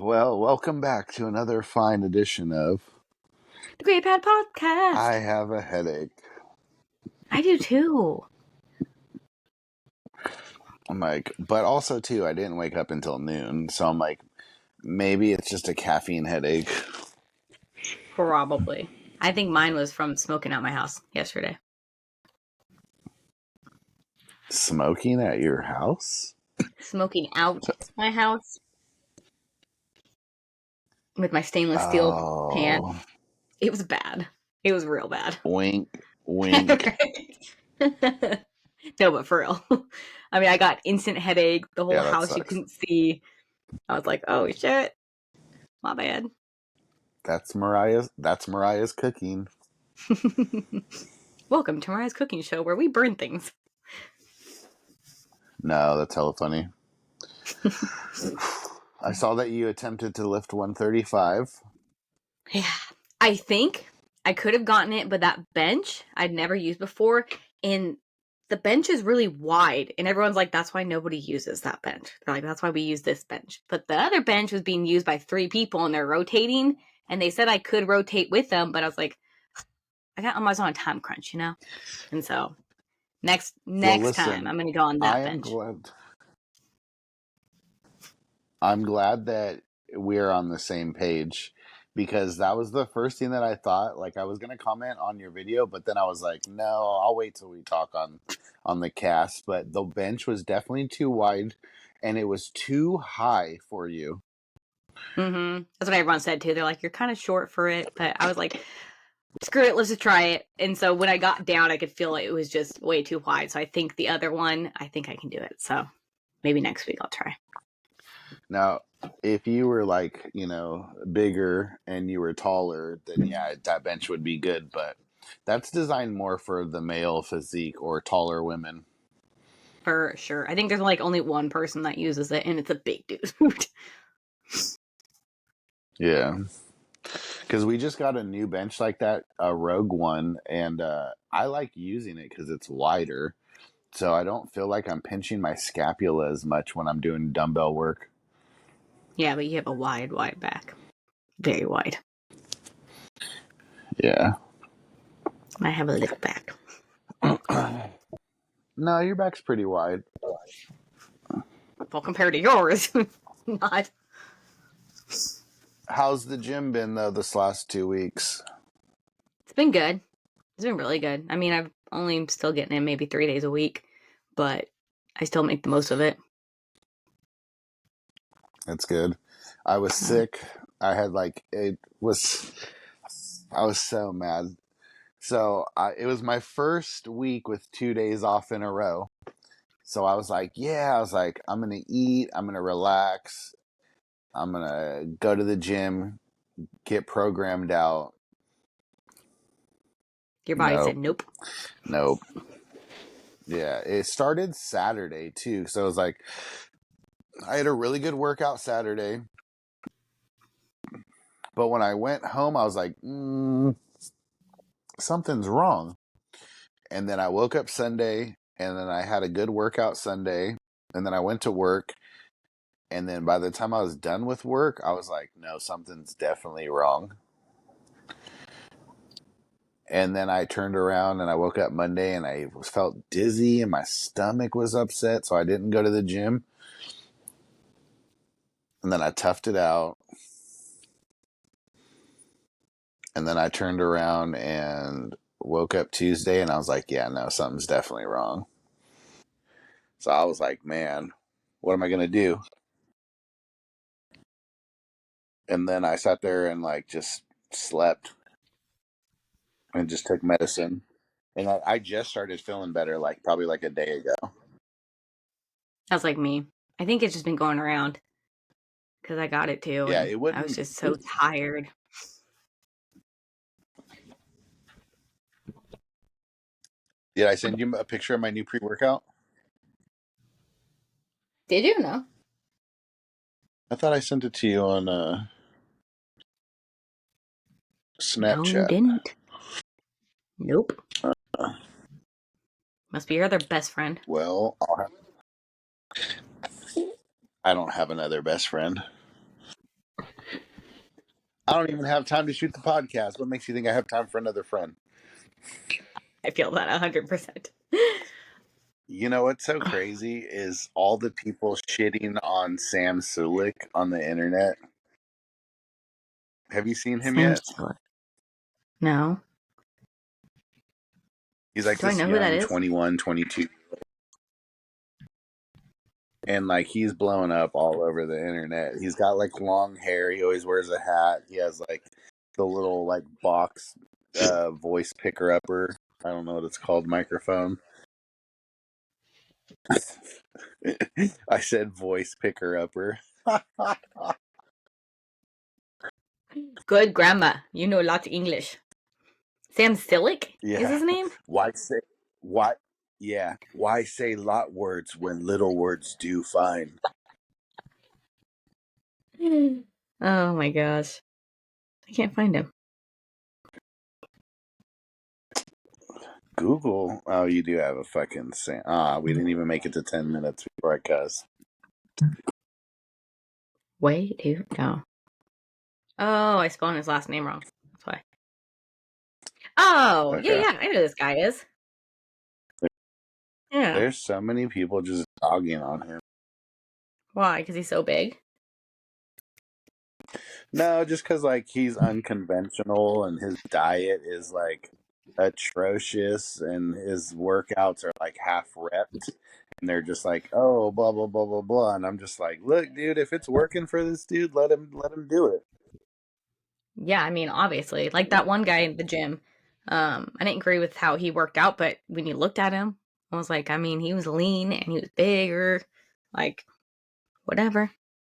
Well, welcome back to another fine edition of The Great Bad Podcast. I Have a Headache. I do too. I'm like, but also too, I didn't wake up until noon, so I'm like, maybe it's just a caffeine headache. Probably. I think mine was from smoking out my house yesterday. Smoking at your house? Smoking out my house with my stainless steel pan. Oh, It was bad. It was real bad. wink, wink. No, but for real. I mean, I got instant headache. The whole Yeah, that house you sucks. couldn't see. I was like, oh shit. My bad. That's Mariah's cooking. Welcome to Mariah's cooking show where we burn things. No, that's hella funny. I saw that you attempted to lift 135. Yeah. I think I could have gotten it, but that bench I'd never used before, and the bench is really wide, and everyone's like, that's why nobody uses that bench. They're like, that's why we use this bench. But the other bench was being used by 3 people, and they're rotating, and they said I could rotate with them, but I was like, I was on a time crunch, And so next time I'm gonna go on that bench. I'm glad that we're on the same page, because that was the first thing that I thought. Like, I was gonna comment on your video, but then I was like, no, I'll wait till we talk on the cast. But the bench was definitely too wide, and it was too high for you. Mm-hmm. That's what everyone said too. They're like, you're kind of short for it, but I was like, screw it, let's just try it. And so when I got down, I could feel like it was just way too wide. So I think the other one, I think I can do it. So maybe next week I'll try. Now, if you were like, bigger and you were taller, then yeah, that bench would be good. But that's designed more for the male physique or taller women. For sure. I think there's like only one person that uses it, and it's a big dude. Yeah. Because we just got a new bench like that, a Rogue one, and I like using it because it's wider. So I don't feel like I'm pinching my scapula as much when I'm doing dumbbell work. Yeah, but you have a wide back. Very wide. Yeah. I have a little back. No, your back's pretty wide. Well, compared to yours, not. How's the gym been, though, this last 2 weeks? It's been good. It's been really good. I mean, I've only still getting in maybe 3 days a week, but I still make the most of it. That's good. I was sick. I was so mad. So it was my first week with 2 days off in a row. So I was like, I'm going to eat. I'm going to relax. I'm going to go to the gym, get programmed out. Your body said nope. Nope. Yeah, it started Saturday too. So it was like, I had a really good workout Saturday. But when I went home, I was like, something's wrong. And then I woke up Sunday, and then I had a good workout Sunday. And then I went to work. And then by the time I was done with work, I was like, no, something's definitely wrong. And then I turned around and I woke up Monday and I felt dizzy and my stomach was upset. So I didn't go to the gym. And then I toughed it out. And then I turned around and woke up Tuesday and I was like, yeah, no, something's definitely wrong. So I was like, man, what am I going to do? And then I sat there and just slept and just took medicine. And I just started feeling better, probably a day ago. That's like me. I think it's just been going around because I got it too. Yeah, And it I was wouldn't. just so tired. Did I send you a picture of my new pre-workout? Did you know? I thought I sent it to you on No, you Snapchat. didn't. Nope. Uh, Must be your other best friend. well, I don't have another best friend. I don't even have time to shoot the podcast. What makes you think I have time for another friend? I feel that 100%. You know what's so crazy is all the people shitting on Sam Sulik on the internet. Have you seen him Sam yet? Stiller. No. He's like Do I this know who that young is? 21, 22. And like he's blown up all over the internet. He's got like long hair. He always wears a hat. He has like the little like box voice picker upper. I don't know what it's called, microphone. I said voice picker upper. Good grandma. You know lots of English. Sam Stilick is Yeah. his name? Why say why yeah. Why say lot words when little words do fine? Oh my gosh. I can't find him. Google. Oh, you do have a fucking Sam. We didn't even make it to 10 minutes before I cuss. Way to go. Oh, I spelled his last name wrong. That's why. Oh, Okay. yeah. I know who this guy is. Yeah. There's so many people just dogging on him. Why? Because he's so big? No, just because like he's unconventional and his diet is like atrocious and his workouts are like half repped and they're just like, oh, blah blah blah blah blah, and I'm just like, look, dude, if it's working for this dude, let him do it. Yeah, I mean, obviously. Like that one guy in the gym. I didn't agree with how he worked out, but when you looked at him, I was like, I mean, he was lean and he was bigger. Like, whatever.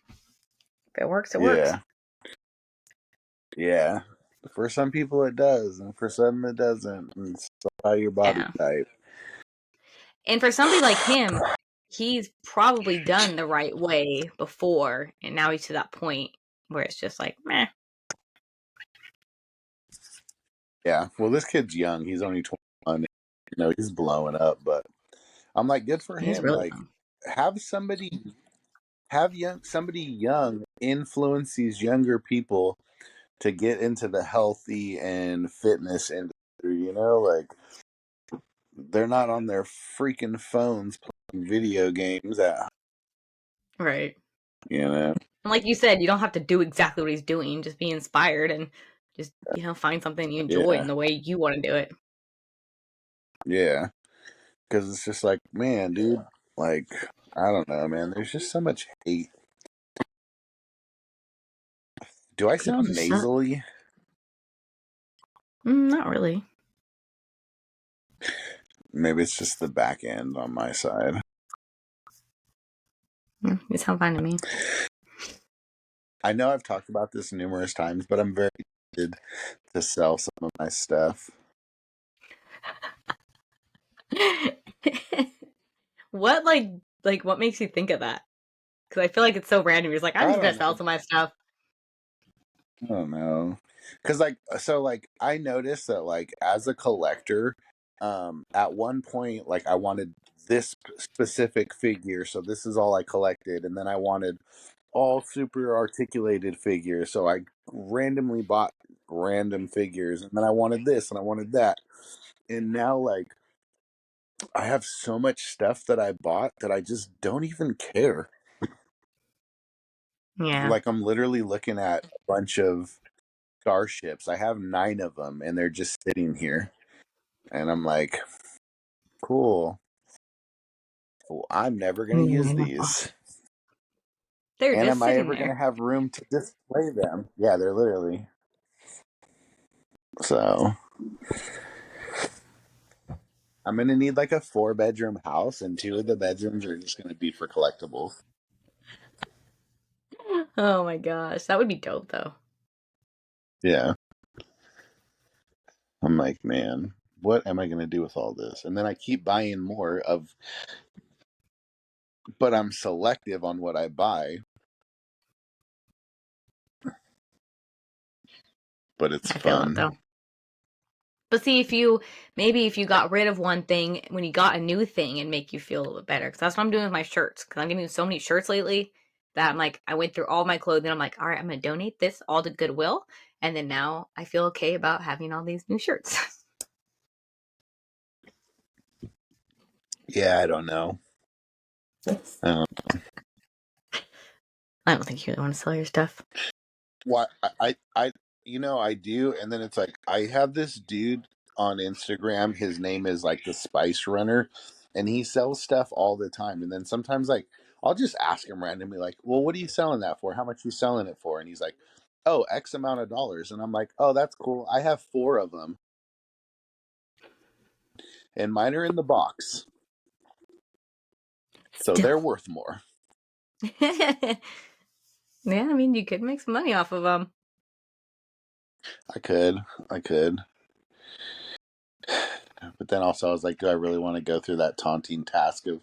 If it works, it works. Yeah, yeah. For some people it does, and for some it doesn't. And it's all your body Yeah. type. And for somebody like him, he's probably done the right way before, and now he's to that point where it's just like, meh. Yeah. Well, this kid's young. He's only 21. You know, he's blowing up, but I'm like, good for He's him. really Like, young. have somebody young influence these younger people to get into the healthy and fitness industry. You know, like they're not on their freaking phones playing video games at. Right. You know, And like you said, you don't have to do exactly what he's doing. Just be inspired and just, find something you enjoy in yeah, the way you want to do it. yeah, because it's just like, man, dude, like I don't know, man. There's just so much hate. Do I People sound just suck. nasally? Not really. Maybe it's just the back end on my side. You sound fine to me. I know I've talked about this numerous times, but I'm very excited to sell some of my stuff. What what makes you think of that? Because I feel like it's so random. You're just like, I'm I just gonna don't sell know. some of my stuff. I don't know. Cause like so like I noticed that like as a collector, at one point like I wanted this specific figure, so this is all I collected, and then I wanted all super articulated figures, so I randomly bought random figures, and then I wanted this and I wanted that. And now like I have so much stuff that I bought that I just don't even care. Yeah. Like I'm literally looking at a bunch of starships. I have 9 of them and they're just sitting here. And I'm like, cool. Well, I'm never going to use these. They're And just am I sitting ever going there. to have room to display them? Yeah, they're literally. So I'm going to need like a 4-bedroom house, and 2 of the bedrooms are just going to be for collectibles. Oh my gosh. That would be dope though. Yeah. I'm like, man, what am I going to do with all this? And then I keep buying more of, but I'm selective on what I buy, but it's I feel it fun. though. But see, if you got rid of one thing when you got a new thing and make you feel a little bit better. Because that's what I'm doing with my shirts. Because I'm getting so many shirts lately that I'm like, I went through all my clothing. I'm like, all right, I'm going to donate this all to Goodwill. And then now I feel okay about having all these new shirts. Yeah, I don't know. Um, I don't think you really want to sell your stuff. what I do, and then it's like I have this dude on Instagram. His name is like the Spice Runner, and he sells stuff all the time. And then sometimes like I'll just ask him randomly, like, "Well, what are you selling that for? How much you selling it for?" And he's like, "Oh, X amount of dollars." And I'm like, "Oh, that's cool. I have 4 of them, and mine are in the box, so Still. they're worth more." Yeah, I mean, you could make some money off of them. I could, I could. But then also, I was like, do I really want to go through that taunting task of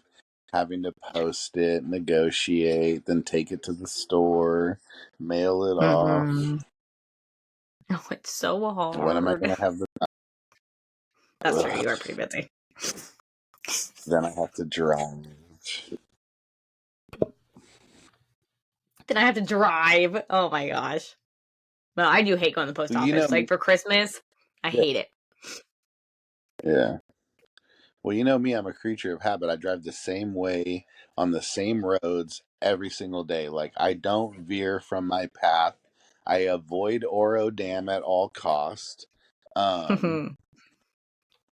having to post it, negotiate, then take it to the store, mail it off? Mm-hmm. Oh, it's so When am I hard. going to have the. That's true. Ugh. You are pretty busy. Then I have to drive. Then I have to drive. Oh my gosh. Well, I do hate going to the post Well, you know office. Like me. for Christmas, I Yeah. hate it. Yeah. Well, you know me, I'm a creature of habit. I drive the same way on the same roads every single day. Like, I don't veer from my path. I avoid Oro Dam at all cost. Um,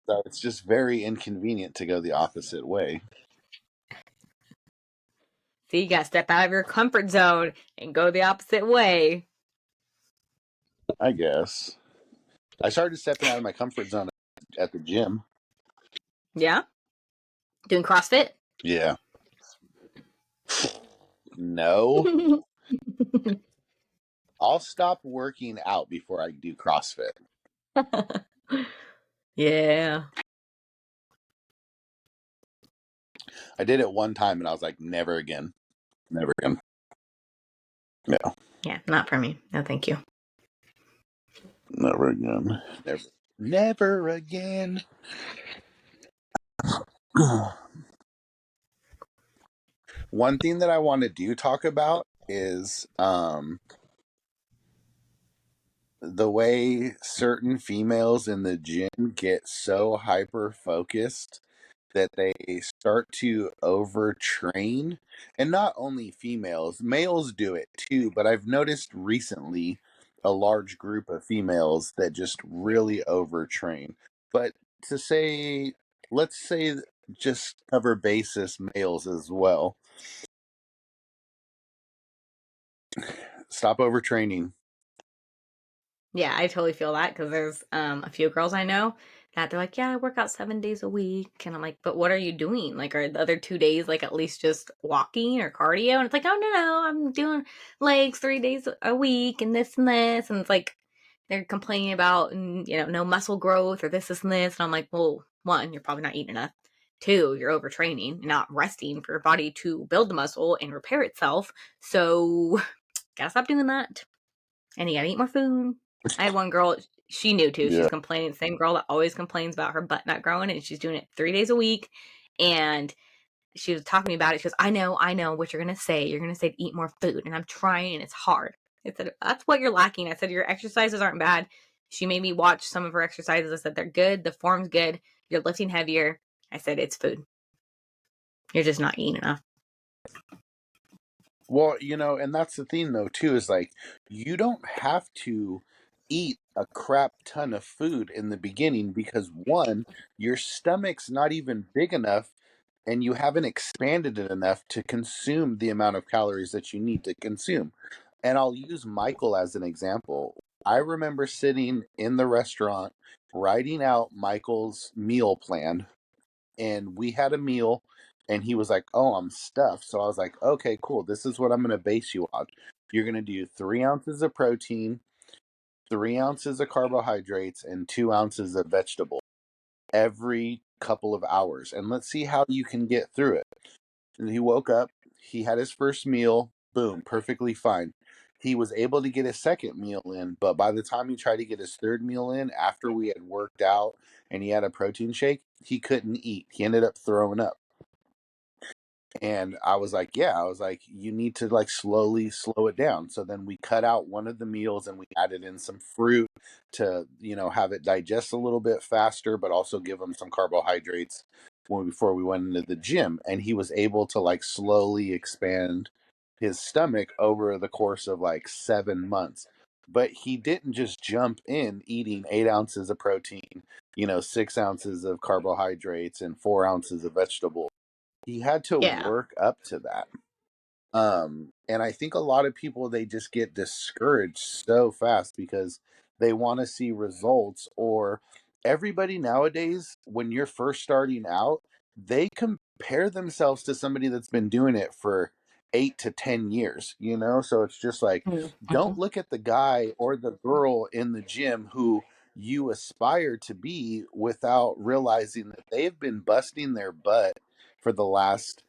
so it's just very inconvenient to go the opposite way, So you gotta step out of your comfort zone and go the opposite way. I guess. I started stepping out of my comfort zone at the gym. Yeah? Doing CrossFit? Yeah. No. I'll stop working out before I do CrossFit. Yeah. I did it one time and I was like, never again. Never again. No, Yeah, not for me. No, thank you. never again. Never. Never again. One thing that I want to do talk about is the way certain females in the gym get so hyper focused that they start to overtrain. And not only females, males do it too, but I've noticed recently a large group of females that just really overtrain. But to say, let's say, just cover basis males as well. Stop overtraining. Yeah, I totally feel that because there's a few girls I know that they're like, yeah, I work out 7 days a week. And I'm like, but what are you doing? Like, are the other 2 days like at least just walking or cardio? And it's like, oh, no, I'm doing legs 3 days a week and this and this. And it's like they're complaining about, no muscle growth or this and this. And I'm like, well, one, you're probably not eating enough. Two, you're overtraining and not resting for your body to build the muscle and repair itself. So, gotta stop doing that. And you gotta eat more food. I had one girl, she knew too. Yeah. She's complaining. The same girl that always complains about her butt not growing, and she's doing it 3 days a week. And she was talking to me about it. She goes, I know what you're gonna say. You're gonna say to eat more food, and I'm trying, and it's hard. I said, that's what you're lacking. I said, your exercises aren't bad. She made me watch some of her exercises. I said, they're good. The form's good. You're lifting heavier. I said, it's food. You're just not eating enough. Well, and that's the thing though too is like you don't have to eat a crap ton of food in the beginning because one, your stomach's not even big enough and you haven't expanded it enough to consume the amount of calories that you need to consume. And I'll use Michael as an example. I remember sitting in the restaurant writing out Michael's meal plan, and we had a meal, and he was like, "Oh, I'm stuffed." So I was like, "Okay, cool. This is what I'm going to base you on. You're going to do 3 ounces of protein, 3 ounces of carbohydrates, and 2 ounces of vegetable every couple of hours, and let's see how you can get through it." And he woke up, he had his first meal, boom, perfectly fine. He was able to get his second meal in, but by the time he tried to get his third meal in, after we had worked out and he had a protein shake, he couldn't eat. He ended up throwing up. And I was like, yeah, I was like, you need to like slowly slow it down. So then we cut out one of the meals and we added in some fruit to, have it digest a little bit faster, but also give him some carbohydrates before we went into the gym. And he was able to like slowly expand his stomach over the course of like 7 months. But he didn't just jump in eating 8 ounces of protein, 6 ounces of carbohydrates and 4 ounces of vegetable. He had to Yeah. work up to that. And I think a lot of people, they just get discouraged so fast because they want to see results. Or everybody nowadays, when you're first starting out, they compare themselves to somebody that's been doing it for 8 to 10 years, so it's just like, don't Mhm. look at the guy or the girl in the gym who you aspire to be without realizing that they've been busting their butt for the last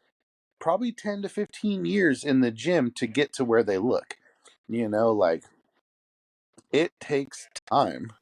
probably 10 to 15 years in the gym to get to where they look. Like, it takes time.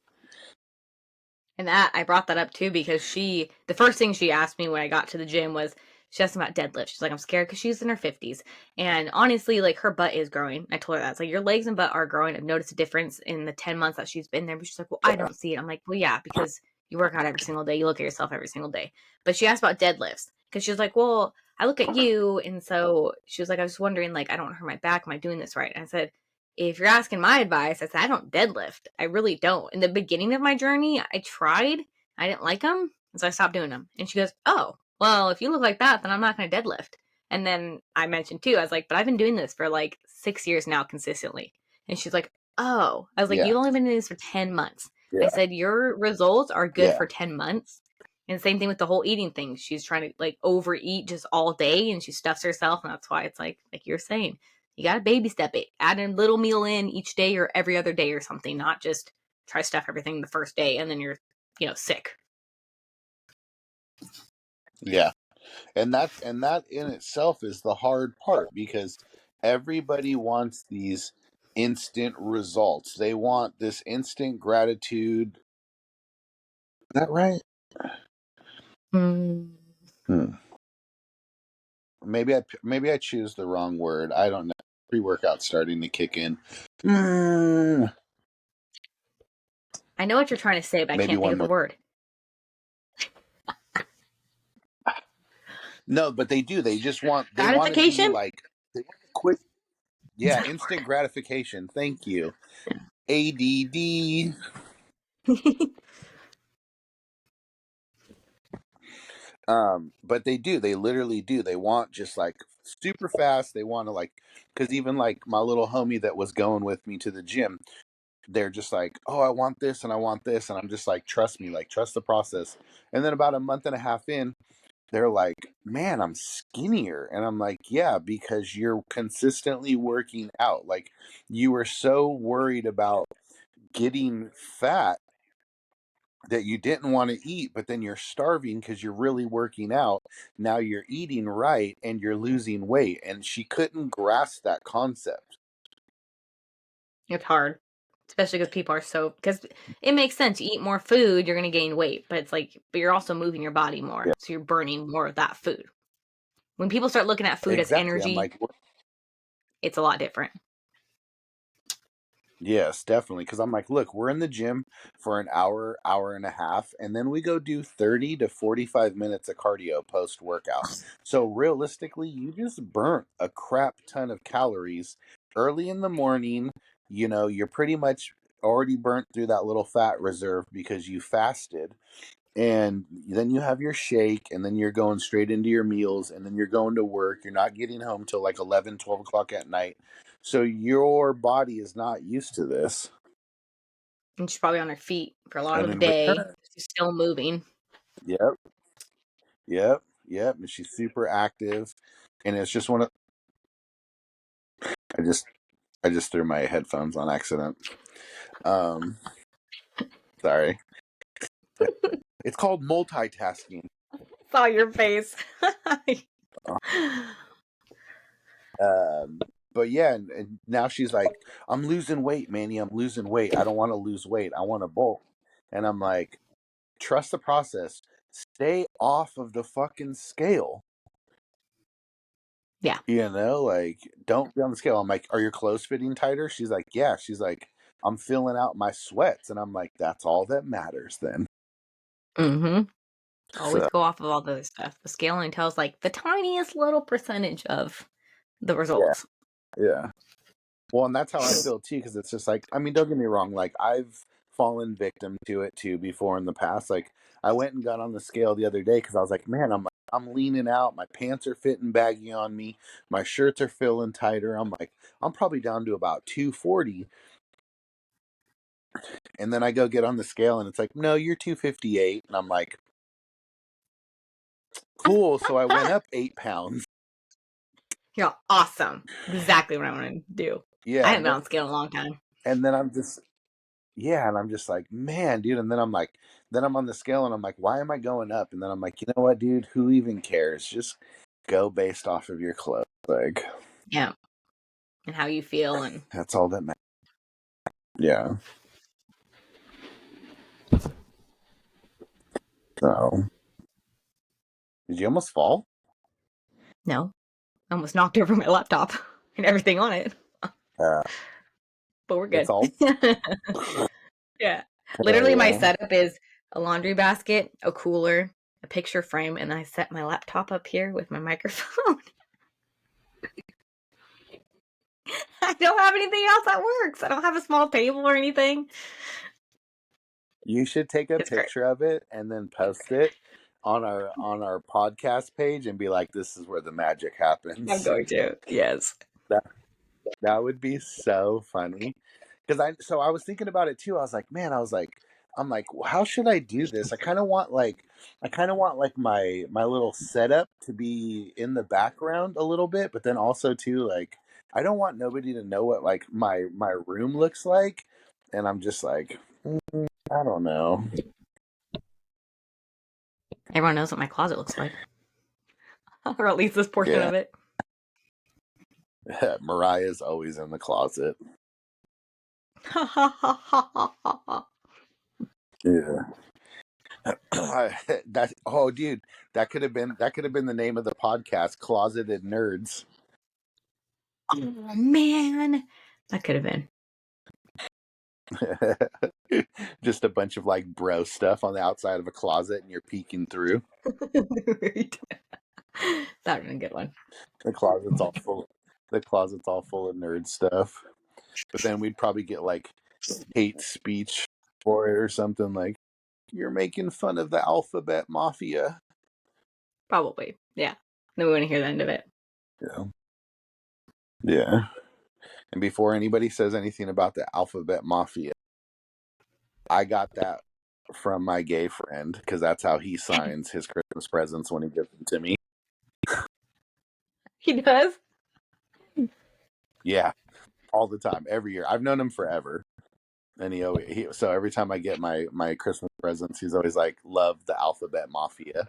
And that I brought that up too because the first thing she asked me when I got to the gym was she asked me about deadlift. She's like, I'm scared because she's in her 50s. And honestly, like her butt is growing. I told her that. It's like your legs and butt are growing. I've noticed a difference in the 10 months that she's been there. But she's like, well, I don't see it. I'm like, well, yeah, because you work out every single day. You look at yourself every single day. But she asked about deadlifts because she was like, well, I look at you. And so she was like, I was wondering, like, I don't hurt my back. Am I doing this right? And I said, if you're asking my advice, I said, I don't deadlift. I really don't. In the beginning of my journey, I tried. I didn't like them. And so I stopped doing them. And she goes, oh, well, if you look like that, then I'm not going to deadlift. And then I mentioned too, I was like, but I've been doing this for like 6 years now consistently. And she's like, oh, I was like, Yeah. you've only been doing this for 10 months. I Yeah. said, your results are good Yeah. for 10 months. And same thing with the whole eating thing. She's trying to like overeat just all day and she stuffs herself. And that's why it's like you're saying, you got to baby step it. Add a little meal in each day or every other day or something, not just try to stuff everything the first day and then you're, sick. Yeah. And that in itself is the hard part because everybody wants these instant results. They want this instant gratitude. Is that right? Mm. Hmm. Maybe I choose the wrong word. I don't know. Pre-workout starting to kick in. Hmm. I know what you're trying to say, but I Maybe can't think one of the more. word. No, but they do. They want to be Gratification? like, they want a quick, yeah, instant gratification. Thank you. ADD. But they do. They literally do. They want just like super fast. They want to like, because even like my little homie that was going with me to the gym, they're just like, oh, I want this and I want this, and I'm just like, trust me, like trust the process. And then about a month and a half in, they're like, man, I'm skinnier. And I'm like, yeah, because you're consistently working out. Like, you were so worried about getting fat that you didn't want to eat, but then you're starving because you're really working out. Now you're eating right and you're losing weight. And she couldn't grasp that concept. It's hard, especially because it makes sense. You eat more food, you're going to gain weight, but but you're also moving your body more, Yeah, so you're burning more of that food. When people start looking at food as exactly. I'm energy, like, it's a lot different. yes, definitely. Because I'm like, look, we're in the gym for an hour, hour and a half, and then we go do 30 to 45 minutes of cardio post workout. So realistically, you just burnt a crap ton of calories early in the morning. You're pretty much already burnt through that little fat reserve because you fasted. And then you have your shake, and then you're going straight into your meals, and then you're going to work. You're not getting home till like 11, 12 o'clock at night. So your body is not used to this. And she's probably on her feet for a lot And of the in day. return, She's still moving. yep, yep. And she's super active. And it's just I just I just threw my headphones on accident. Um Sorry. It's called multitasking. Saw your face. Um but yeah, and now she's like, I'm losing weight, Manny. I'm losing weight. I don't want to lose weight. I want to bulk. And I'm like, trust the process. Stay off of the fucking scale. Yeah. You know, like, don't be on the scale. I'm like, are your clothes fitting tighter? She's like, yeah. She's like, I'm filling out my sweats. And I'm like, that's all that matters then. Mm-hmm. Always So, go off of all the other stuff. The scale only tells like the tiniest little percentage of the yeah, results. yeah. Well, and that's how I feel too, because it's just like, I mean, don't get me wrong, like I've fallen victim to it too before in the past. Like I went and got on the scale the other day because I was like, man, I'm leaning out, my pants are fitting baggy on me, my shirts are feeling tighter. I'm like, I'm probably down to about 240, and then I go get on the scale and it's like, no, you're 258, and I'm like, cool. So I went up 8 pounds. Yeah, awesome. Exactly what I want to do. I Yeah, haven't been on scale in a long time. and then I'm just yeah, and I'm just like, man, dude. And then I'm like, then I'm on the scale and I'm like, why am I going up? And then I'm like, you know what, dude? Who even cares? Just go based off of your clothes. Like, Yeah. And how you feel and that's all that matters. Yeah. So, did you almost fall? no. I almost knocked over my laptop and everything on it. Uh, But we're it's good. all. Yeah. Oh Literally my yeah. setup is a laundry basket, a cooler, a picture frame, and I set my laptop up here with my microphone. I don't have anything else that works. I don't have a small table or anything. You should take a It's great. picture of it and then post it on our podcast page and be like, this is where the magic I'm happens. going to. Yes. That that would be so funny. Because I was thinking about it too. I was like, man, I'm like, well, how should I do this? I kind of want like my little setup to be in the background a little bit, but then also too like I don't want nobody to know what like my room looks like, and I'm just like, I don't know. Everyone knows what my closet looks like. Or at least this portion Yeah, of it. Mariah's always in the closet. Yeah. That oh dude, that could have been the name of the podcast, Closeted Nerds. Oh man. That could have been. Just a bunch of like bro stuff on the outside of a closet and you're peeking through. Right. That would have been a good one. The closet's all full the closet's all full of nerd stuff. But then we'd probably get like hate speech for it or something like you're making fun of the alphabet mafia. Probably. Yeah. Then we want to hear the end of it. Yeah. Yeah. And before anybody says anything about the alphabet mafia, I got that from my gay friend because that's how he signs his Christmas presents when he gives them to me. He does? Yeah, all the time, every year. I've known him forever, and so every time I get my Christmas presents, he's always like, "Love the alphabet mafia."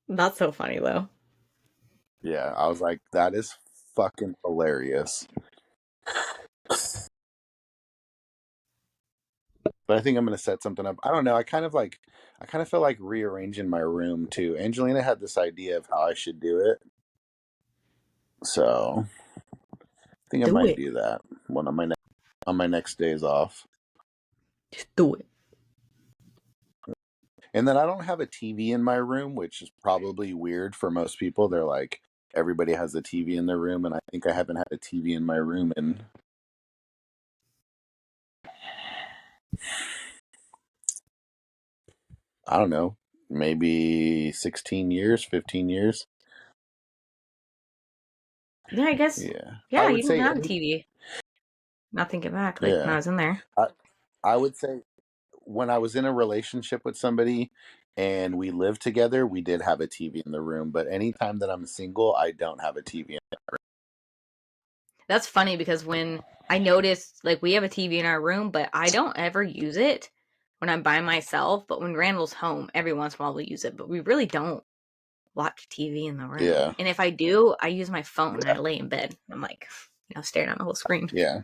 That's so funny though. Yeah, I was like, that is fucking hilarious. But I think I'm gonna set something up. I don't know. I kind of feel like rearranging my room too. Angelina had this idea of how I should do it, so I think I Do might it. do that one on my next days off. Just do it. And then I don't have a TV in my room, which is probably weird for most people. They're like, everybody has a TV in their room, and I think I haven't had a TV in my room in, I don't know, maybe 16 years, 15 years. Yeah, I guess. Yeah. I Yeah, would you didn't say have a any, TV. Not thinking back, like when I yeah. was in there. I, I would say when I was in a relationship with somebody and we lived together, we did have a TV in the room. But anytime that I'm single, I don't have a TV. That's funny because when I noticed, like, we have a TV in our room, but I don't ever use it when I'm by myself. But when Randall's home, every once in a while we use it. But we really don't watch TV in the room. Yeah. And if I do, I use my phone and I Yeah. lay in bed. I'm like, staring at my whole screen. Yeah.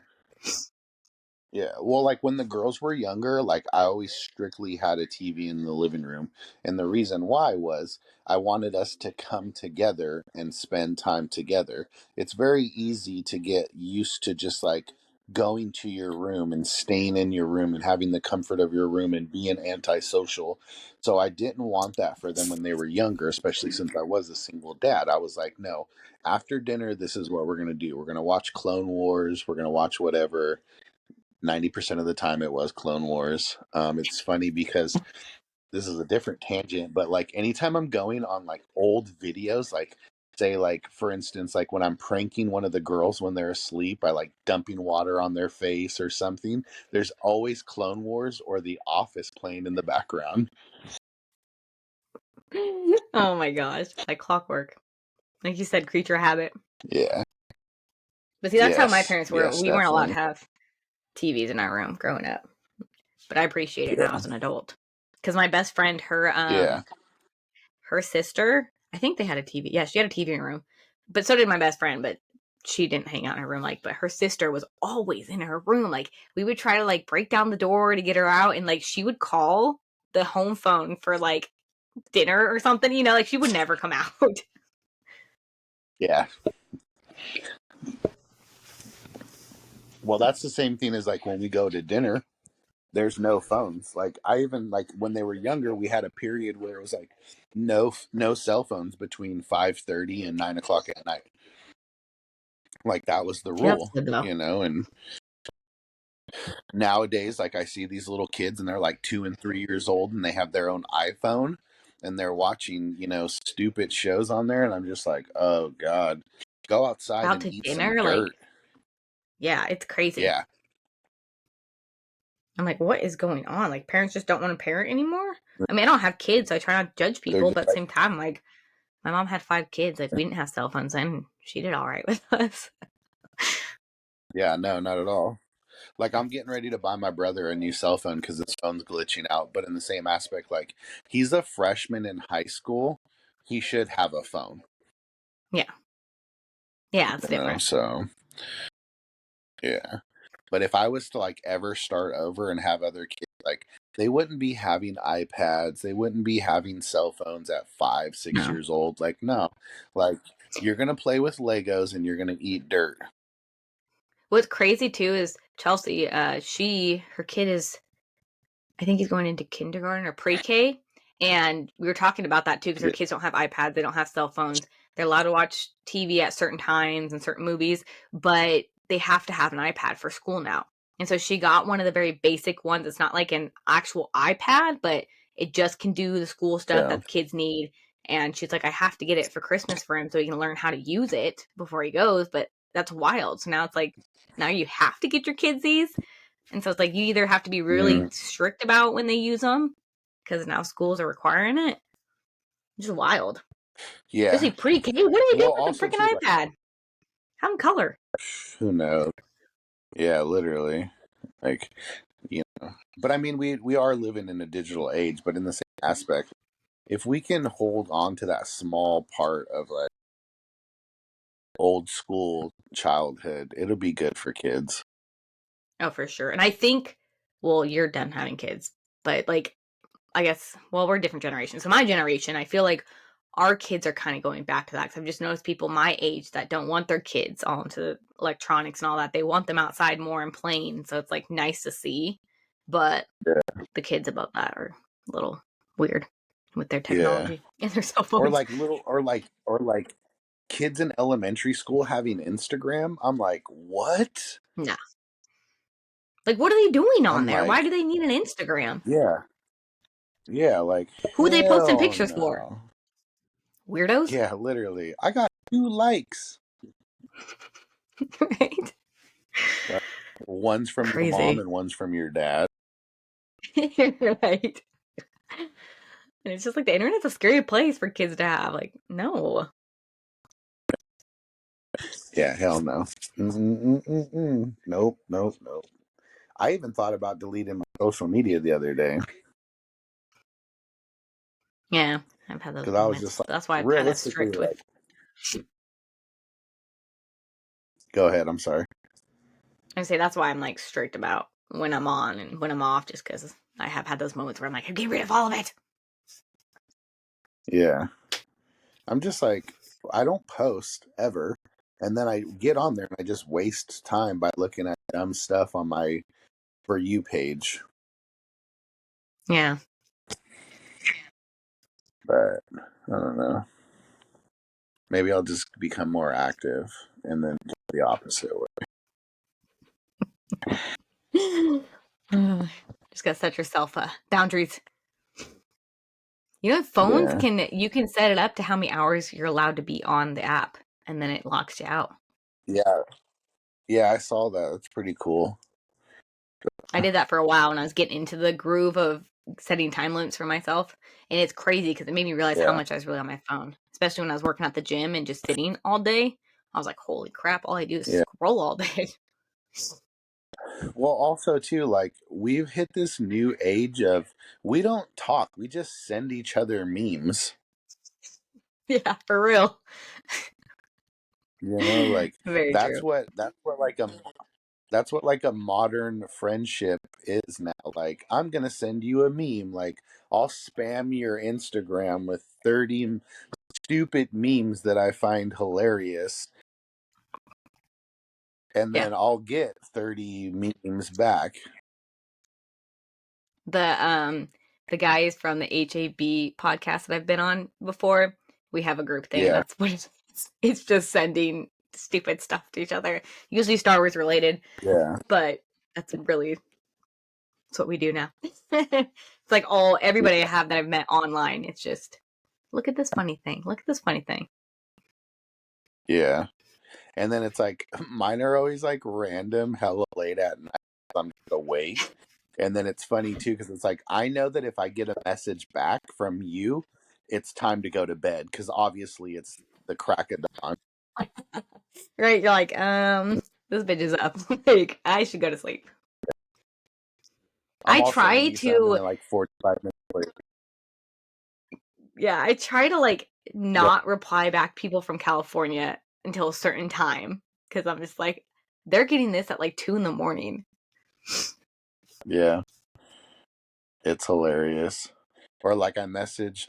Yeah, well, like when the girls were younger, like I always strictly had a TV in the living room. And the reason why was I wanted us to come together and spend time together. It's very easy to get used to just like going to your room and staying in your room and having the comfort of your room and being antisocial. So I didn't want that for them when they were younger, especially since I was a single dad. I was like, no, after dinner, this is what we're going to do. We're going to watch Clone Wars, we're going to watch whatever. 90% of the time it was Clone Wars. It's funny because this is a different tangent, but like anytime I'm going on like old videos, like say like for instance, like when I'm pranking one of the girls when they're asleep by like dumping water on their face or something, there's always Clone Wars or The Office playing in the background. Oh my gosh, like clockwork. Like you said, creature habit. Yeah. But see, that's how my Yes. parents were. Yes, We weren't allowed to definitely. have TVs in our room growing up, but I appreciate it now Yeah. as an adult. Because my best friend, Yeah. her sister, I think they had a TV. Yeah, she had a TV in her room, but so did my best friend. But she didn't hang out in her room. Like, but her sister was always in her room. Like, we would try to like break down the door to get her out, and like she would call the home phone for like dinner or something. You know, like she would never come out. Yeah. Well, that's the same thing as like when we go to dinner. There's no phones. Like I even like when they were younger, we had a period where it was like no cell phones between 5:30 and 9 o'clock at night. Like that was the See, that's rule, good though. you know. And nowadays, like I see these little kids and they're like 2 and 3 years old and they have their own iPhone and they're watching, stupid shows on there, and I'm just like, oh God, go outside Out and to eat some dinner, like dirt. yeah, it's crazy. Yeah, I'm like, what is going on? Like, parents just don't want to parent anymore. I mean, I don't have kids, so I try not to judge they're people, just but at the like, same time, like, my mom had 5 kids. Like, we didn't have cell phones then. She did all right with us. yeah, no, not at all. Like I'm getting ready to buy my brother a new cell phone because his phone's glitching out. But in the same aspect, like he's a freshman in high school, he should have a phone. Yeah, yeah, it's different. So yeah. But if I was to like ever start over and have other kids, like they wouldn't be having iPads, they wouldn't be having cell phones at 5, six No. years old. Like no, like you're gonna play with Legos and you're gonna eat dirt. What's crazy too is Chelsea. Her kid is, I think he's going into kindergarten or pre-K. And we were talking about that too because her Yeah, kids don't have iPads, they don't have cell phones. They're allowed to watch TV at certain times and certain movies, but they have to have an iPad for school now. And so she got one of the very basic ones. It's not like an actual iPad, but it just can do the school stuff yeah, that the kids need. And she's like, I have to get it for Christmas for him so he can learn how to use it before he goes. But that's wild. So now it's like, now you have to get your kids these. And so it's like you either have to be really mm, strict about when they use them because now schools are requiring it. It's just wild. yeah. Especially pre-K. What do they do Well, with the also too, freaking like iPad? Have them color. who knows? Yeah, literally. Like but I mean, we are living in a digital age, but in the same aspect, if we can hold on to that small part of like old school childhood, it'll be good for kids. Oh, for sure. And I think, well, you're done having kids, but like, I guess, well, we're different generations. So my generation, I feel like our kids are kind of going back to that because I've just noticed people my age that don't want their kids all into electronics and all that. They want them outside more and playing. So it's like nice to see. But Yeah. the kids above that are a little weird with their Yeah. technology and their cell Or phones. like or like kids in elementary school having Instagram. I'm like, what? Nah. Like, what are they doing on I'm there? Why like, do they need an Instagram? yeah. Yeah, like Who are they posting hell pictures for? no. Weirdos? Yeah, literally. I got 2 likes. Right? Like, one's from your mom Crazy. and one's from your dad. Right. And it's just like the internet's a scary place for kids to have. Like, no. Yeah, hell no. Mm-mm-mm-mm-mm. Nope, nope, nope. I even thought about deleting my social media the other day Yeah, I've had those because I was moments. just like, That's why I'm kind of realistically, strict with. like, go ahead. I'm sorry. I say that's why I'm like strict about when I'm on and when I'm off, just because I have had those moments where I'm like, I'm getting rid of all of it. Yeah. I'm just like, I don't post ever. And then I get on there and I just waste time by looking at dumb stuff on my For You page. Yeah. But I don't know. Maybe I'll just become more active and then go the opposite way. Just gotta set yourself boundaries. You know, phones Yeah. you can set it up to how many hours you're allowed to be on the app, and then it locks you out. Yeah. Yeah, I saw that. That's pretty cool. I did that for a while when I was getting into the groove of setting time limits for myself, and it's crazy because it made me realize how Yeah. much I was really on my phone, especially when I was working at the gym and just sitting all day. I was like, holy crap, all I do is Yeah. scroll all day. Well, also too, like we've hit this new age of we don't talk, we just send each other memes. Yeah, for real. You know, like Very true. that's what like a modern friendship is now. Like I'm gonna send you a meme. Like I'll spam your Instagram with 30 stupid memes that I find hilarious, and Yeah. then I'll get 30 memes back. The um the guys from the HAB podcast that I've been on before, we have a group thing and Yeah, that's what it's just sending stupid stuff to each other. Usually Star Wars related, yeah, but that's what we do now. It's like everybody I have that I've met online, it's just look at this funny thing. Look at this funny thing. yeah. And then it's like mine are always like random, hella late at night. I'm just awake. And then it's funny too because it's like I know that if I get a message back from you, it's time to go to bed because obviously it's the crack of dawn. Right? You're like, this bitch is up. Like, I should go to sleep. I'm I all sending try you some, and to then like 45 minutes later, Yeah, I try to like go, not reply back people from California until a certain time because I'm just like, they're getting this at like 2 in the morning. yeah, it's hilarious. Or like I messaged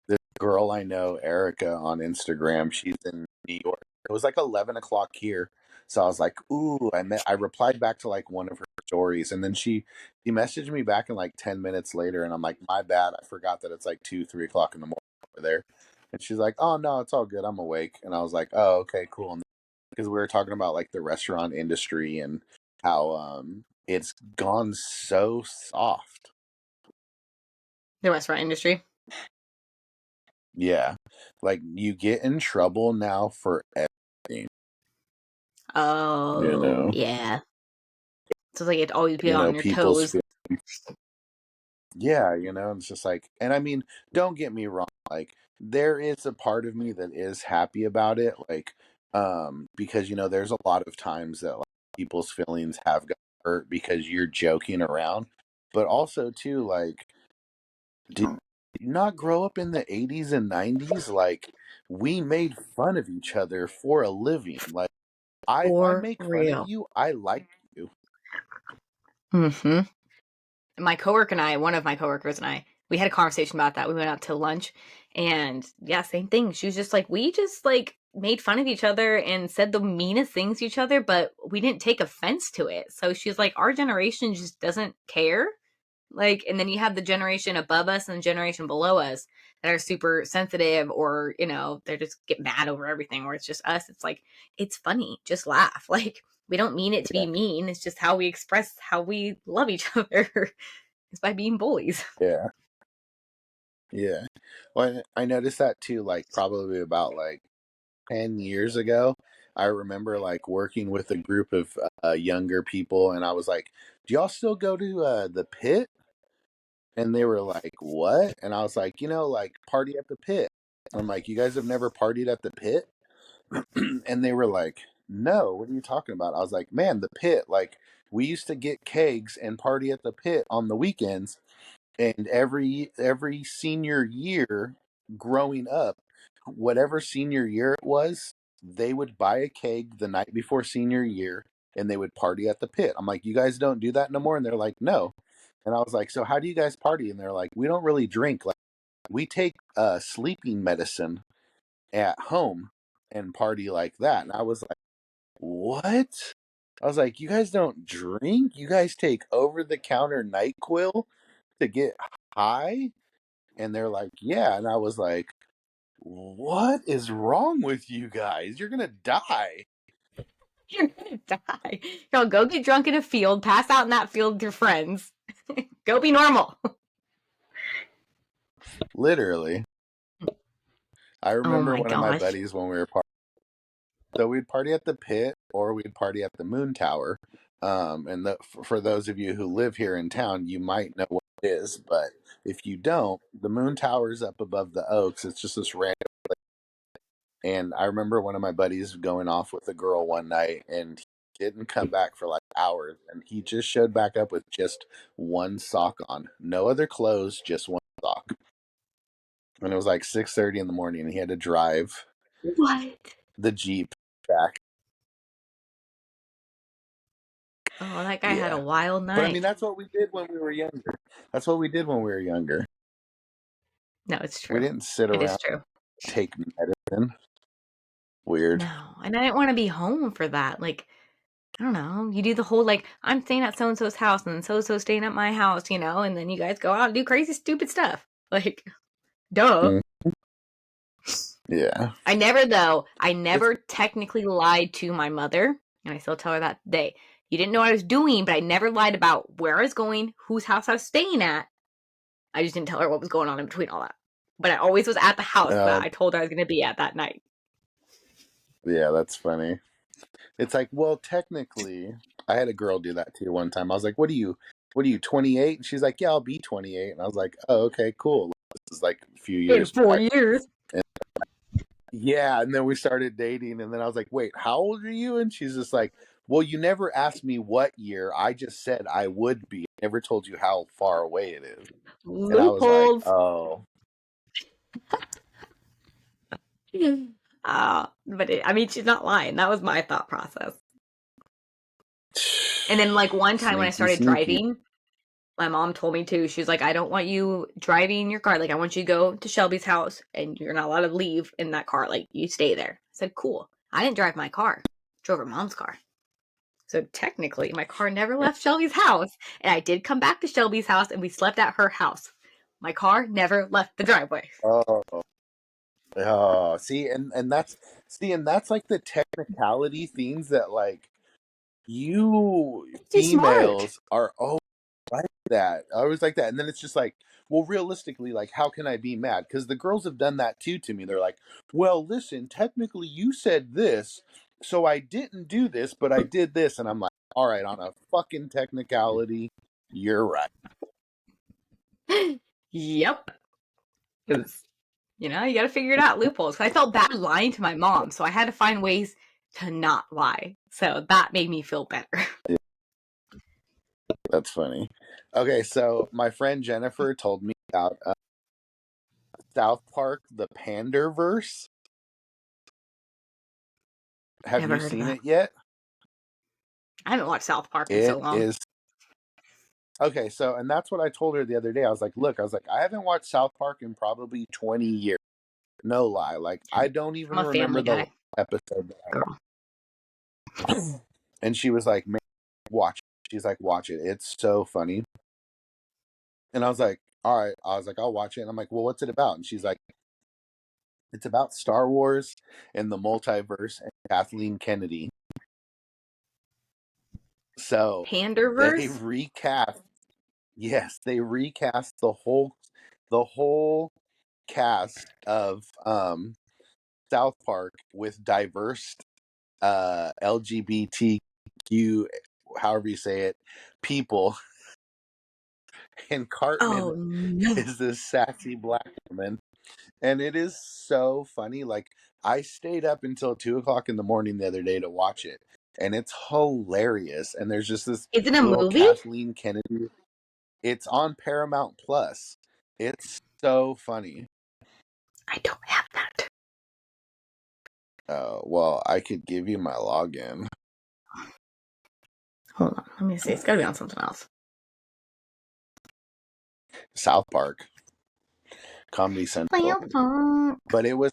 this girl I know, Erica, on Instagram. She's in New York. It was like 11 o'clock here, so I was like, "Ooh!" I replied back to like one of her stories, and then she messaged me back in like 10 minutes later, and I'm like, "My bad, I forgot that it's like 2, 3 o'clock in the morning over there." And she's like, "Oh no, it's all good. I'm awake." And I was like, "Oh, okay, cool." Because we were talking about like the restaurant industry and how it's gone so soft. The restaurant industry. Yeah, like you get in trouble now for everything. You Oh, know, yeah. So it's like you have to always be you know, on your people's toes. feel. Yeah, you know, it's just like, and I mean, don't get me wrong, like there is a part of me that is happy about it, like, because you know, there's a lot of times that like people's feelings have got hurt because you're joking around, but also too, like, did you not grow up in the 80s and 90s? Like, we made fun of each other for a living. Like, if I For make fun of real. you, I like you. Mm-hmm. My coworker and I, one of my coworkers and I, we had a conversation about that. We went out to lunch and yeah, same thing. She was just like, we just like made fun of each other and said the meanest things to each other, but we didn't take offense to it. So she's like, our generation just doesn't care. Like, and then you have the generation above us and the generation below us that are super sensitive or, they're just get mad over everything. Where it's just us. It's like, it's funny. Just laugh. Like, we don't mean it to Yeah, be mean. It's just how we express how we love each other is by being bullies. yeah, yeah. Well, I noticed that too, like probably about like 10 years ago. I remember like working with a group of younger people, and I was like, "Do y'all still go to the pit?" And they were like, "What?" And I was like, like party at the pit. I'm like, "You guys have never partied at the pit?" And they were like, "No, what are you talking about?" I was like, "Man, the pit, like we used to get kegs and party at the pit on the weekends, and every senior year growing up, whatever senior year it was, they would buy a keg the night before senior year. and they would party at the pit. I'm like, you guys don't do that no more? And they're like, no. And I was like, so how do you guys party? And they're like, we don't really drink. Like, we take sleeping medicine at home and party like that. And I was like, what? I was like, you guys don't drink? You guys take over the counter NyQuil to get high? And they're like, yeah. And I was like, what is wrong with you guys? You're gonna die. You're gonna die. Y'all go get drunk in a field, pass out in that field with your friends. Go be normal. Literally. I Oh remember my one of my gosh. buddies when we were so we'd party at the pit or we'd party at the Moon Tower. For those of you who live here in town, you might know what it is, but if you don't, the Moon Tower's up above the Oaks. It's just this random. And I remember one of my buddies going off with a girl one night, and he didn't come back for like hours, and he just showed back up with just one sock on, no other clothes, just one sock. And it was like 6:30 in the morning, and he had to drive What? the Jeep back. Oh, that guy had a Yeah. wild But I mean, night. that's what we did when we were younger. That's what we did when we were younger. No, it's We true. didn't sit It is around true. and take medicine. Weird. No, and I didn't want to be home for that. Like, I don't know. You do the whole like, I'm staying at so and so's house, and so and so's staying at my house, and then you guys go out and do crazy, stupid stuff. Like, duh. Mm, yeah. I It's never technically lied to my mother, and I still tell her that today. You didn't know what I was doing, but I never lied about where I was going, whose house I was staying at. I just didn't tell her what was going on in between all that. But I always was at the house that I told her I was going to be at that night. yeah, that's funny. It's like, well, technically, I had a girl do that too one time. I was like, what are you, 28? And she's like, yeah, I'll be 28. And I was like, oh, okay, cool. This is like a few In years 4 years. back. Yeah, and then we started dating, and then I was like, "Wait, how old are you?" And she's just like, "Well, you never asked me what year. I just said I would be. I never told you how far away it is." And I was like, Loopholes. "Oh, I mean, she's not lying. That was my thought process. And then, like, one time when I sneaky, started sneaky." driving, my mom told me to. She's like, I don't want you driving your car. Like, I want you to go to Shelby's house and you're not allowed to leave in that car. Like, you stay there. I said, cool. I didn't drive my car. I drove her mom's car. So technically, my car never left Shelby's house. And I did come back to Shelby's house and we slept at her house. My car never left the driveway. Oh, oh, and that's like the technicality things that like you Too smart. females are like that. I was like that. And then it's just like, well, realistically, like, how can I be mad? Because the girls have done that too to me. They're like, well, listen, technically you said this, so I didn't do this, but I did this. And I'm like, all right, on a fucking technicality, you're right. Yep. Because, you got to figure it out, loopholes. 'Cause I felt bad lying to my mom. So I had to find ways to not lie. So that made me feel better. That's funny. Okay, so my friend Jennifer told me about South Park, the Panderverse. Have Never you heard of seen that. it yet? I haven't watched South Park in so It long. is okay, so and that's what I told her the other day. I was like, look, I was like, I haven't watched South Park in probably 20 years. No lie. Like, I don't I'm even a remember Family the last Guy episode that girl. and she was like, man, watch it. She's like, watch it. It's so funny. And I was like, all right. I was like, I'll watch it. And I'm like, well, what's it about? And she's like, it's about Star Wars and the multiverse and Kathleen Kennedy. So they Panderverse? recast, yes, they recast the whole cast of South Park with diverse LGBTQ, however you say it, people. And Cartman Oh, no. is this sassy black woman. And it is so funny. Like, I stayed up until 2 o'clock in the morning the other day to watch it. And it's hilarious. And there's just this Is it a little movie? Kathleen Kennedy. It's on Paramount Plus. It's so funny. I don't have that. Well, I could give you my login. Hold on, let me see. It's gotta be on something else. South Park, Comedy Central. But it was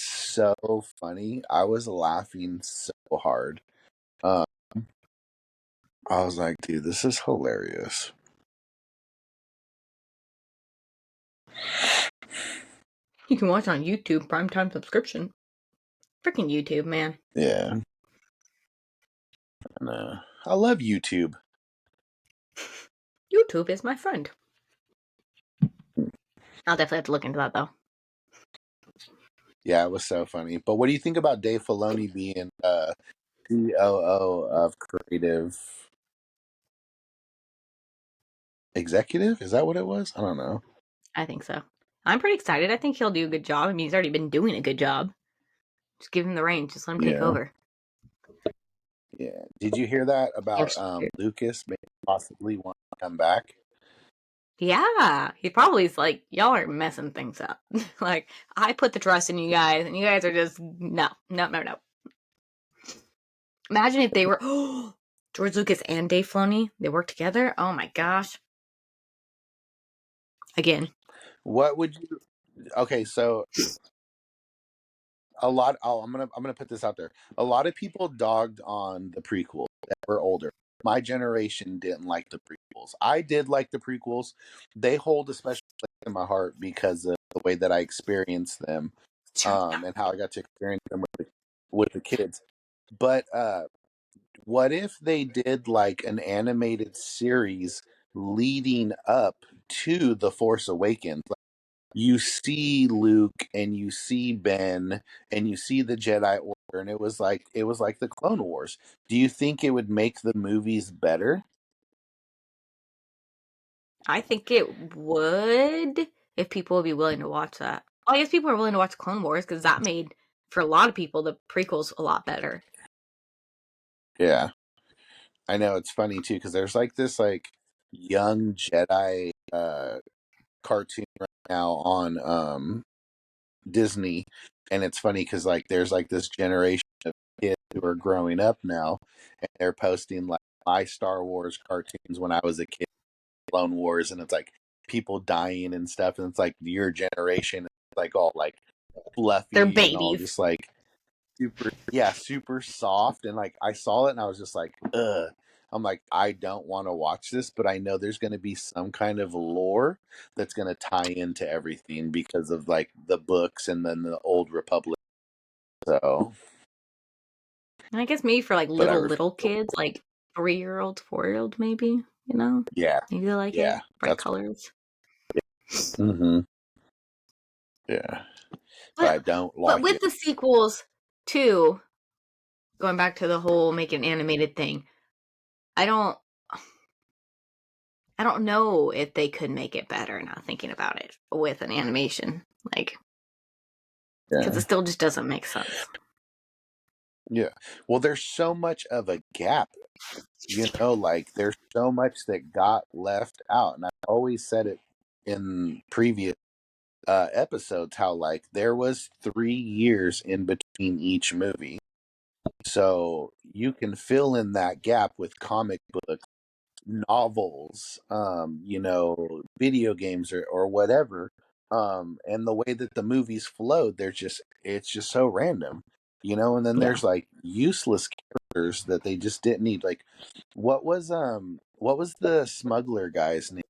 so funny. I was laughing so hard. Um, I was like, dude, this is hilarious. You can watch on YouTube, primetime subscription. Freaking YouTube, man. Yeah. And, I love YouTube. YouTube is my friend. I'll definitely have to look into that though. Yeah, it was so funny. But what do you think about Dave Filoni being COO of creative executive? Is that what it was? I don't know. I think so. I'm pretty excited. I think he'll do a good job. I mean, he's already been doing a good job. Just give him the reins. Just let him take Yeah. over. Yeah. Did you hear that about Lucas maybe possibly want to come back? Yeah, he probably is like, y'all are messing things up. Like, I put the trust in you guys, and you guys are just no. Imagine if they were George Lucas and Dave Filoni. They worked together. Oh my gosh! Again, What would you? Okay, so a lot. I'm gonna put this out there. A lot of people dogged on the prequels that were older. My generation didn't like the prequels. I did like the prequels. They hold a special place in my heart because of the way that I experienced them, and how I got to experience them with the kids. But what if they did like an animated series leading up to The Force Awakens? You see Luke and you see Ben and you see the Jedi Order, and it was like the Clone Wars. Do you think it would make the movies better? I think it would if people would be willing to watch that. Well, I guess people are willing to watch Clone Wars because that made for a lot of people the prequels a lot better. Yeah, I know it's funny too because there's like this like young Jedi cartoon right now on Disney, and it's funny because like there's like this generation of kids who are growing up now, and they're posting like my Star Wars cartoons when I was a kid, Clone Wars, and it's like people dying and stuff, and it's like your generation, it's like all like They're fluffy and all babies. just like super soft, and like I saw it and I was just like, ugh. I'm like, I don't want to watch this, but I know there's going to be some kind of lore that's going to tie into everything because of like the books and then the old Republic. So, And I guess maybe for like but I little kids, like 3-year-olds, 4-year-olds, maybe, you know? yeah, Maybe they like it. yeah, Bright that's colors. mm-hmm, yeah, but I But don't but like with it. the sequels too, going back to the whole make an animated thing, I don't I don't know if they could make it better now thinking about it with an animation. Like, because it Yeah, still just doesn't make sense. yeah. Well, there's so much of a gap, like there's so much that got left out, and I always said it in previous episodes how like there was 3 years in between each movie, so you can fill in that gap with comic books, novels, video games or whatever, and the way that the movies flowed, it's just so random, and then Yeah. there's like useless characters that they just didn't need. Like, what was the smuggler guy's name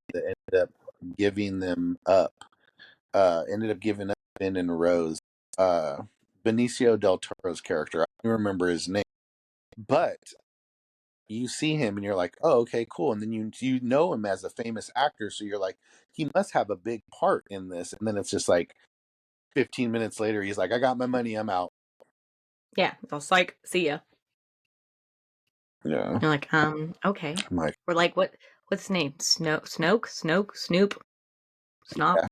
that giving them up ended up giving up Ben and Rose. Benicio del Toro's character. I don't remember his name, but you see him and you're like, oh, okay, cool. And then you know him as a famous actor, so you're like, he must have a big part in this. And then it's just like 15 minutes later, he's like, I got my money, I'm out. Yeah. It's psych. See ya. Yeah, You're like, okay. I'm like, We're like, what's his name? Snoke, Snop, yeah,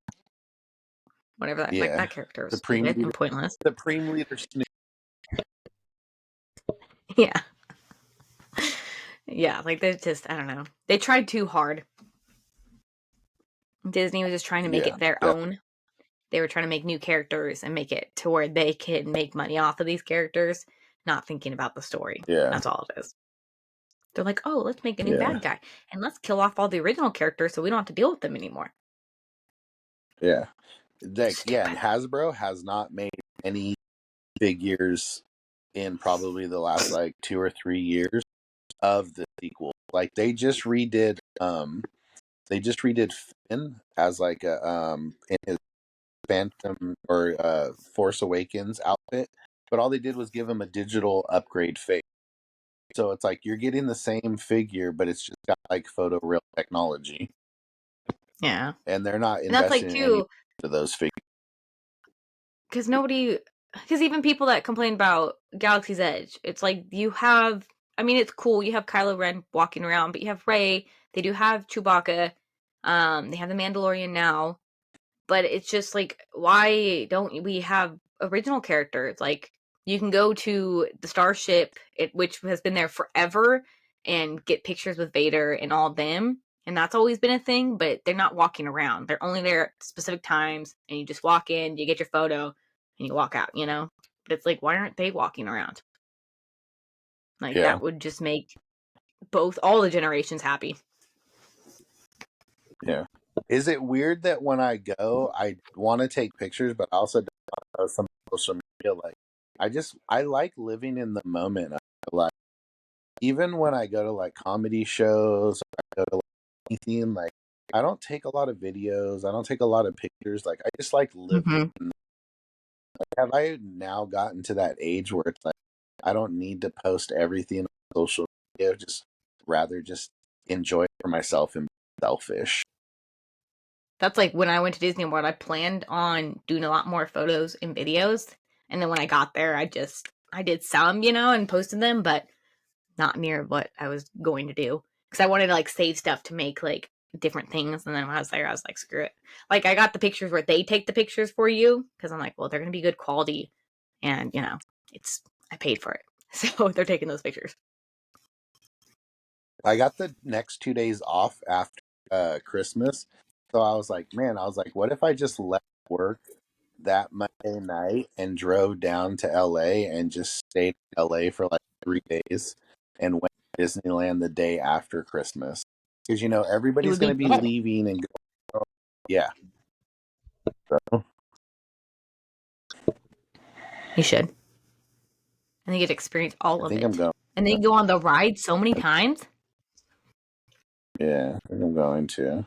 whatever that like yeah. that character is Supreme stupid leader, and pointless. Supreme leader Snoop. Yeah. Yeah, like they just I don't know. They tried too hard. Disney was just trying to make Yeah, it their own. They were trying to make new characters and make it to where they can make money off of these characters, not thinking about the story. yeah, That's all it is. They're like, oh, let's make a new Yeah. bad guy and let's kill off all the original characters so we don't have to deal with them anymore. Yeah. Yeah, and Stupid. Hasbro has not made any figures in probably the last like 2 or 3 years of the sequel. Like they just redid Finn as like a in his Phantom or Force Awakens outfit, but all they did was give him a digital upgrade face. So it's like you're getting the same figure, but it's just got like photoreal technology, Yeah. and they're not And that's like, investing in any too, of those figures. because even people that complain about Galaxy's Edge, it's like you have, I mean, it's cool. You have Kylo Ren walking around, but you have Rey. They do have Chewbacca. They have the Mandalorian now, but it's just like, why don't we have original characters? Like, you can go to the starship, which has been there forever, and get pictures with Vader and all of them. And that's always been a thing, but they're not walking around. They're only there at specific times, and you just walk in, you get your photo, and you walk out, you know? But it's like, why aren't they walking around? Like, Yeah, that would just make all the generations happy. yeah. Is it weird that when I go, I want to take pictures, but I also don't know some social media? Like, I like living in the moment. I feel like even when I go to like comedy shows, or I go to like anything, like I don't take a lot of videos. I don't take a lot of pictures. Like I just like living. Mm-hmm. Have I now gotten to that age where it's like I don't need to post everything on social media, just rather just enjoy it for myself and be selfish. That's like when I went to Disney World, I planned on doing a lot more photos and videos. And then when I got there, I did some, and posted them, but not near what I was going to do. Because I wanted to like save stuff to make like different things. And then when I was there, I was like, screw it. Like I got the pictures where they take the pictures for you. Because I'm like, well, they're going to be good quality. And, I paid for it. So they're taking those pictures. I got the next 2 days off after Christmas, so I was like, what if I just left work that Monday night and drove down to LA and just stayed in LA for like 3 days and went to Disneyland the day after Christmas? Because It everybody's would going be to be fun. leaving and going. Yeah, so You should. And they get to experience all I of think I'm it. going. And they go on the ride so many times. Yeah, I think I'm going to.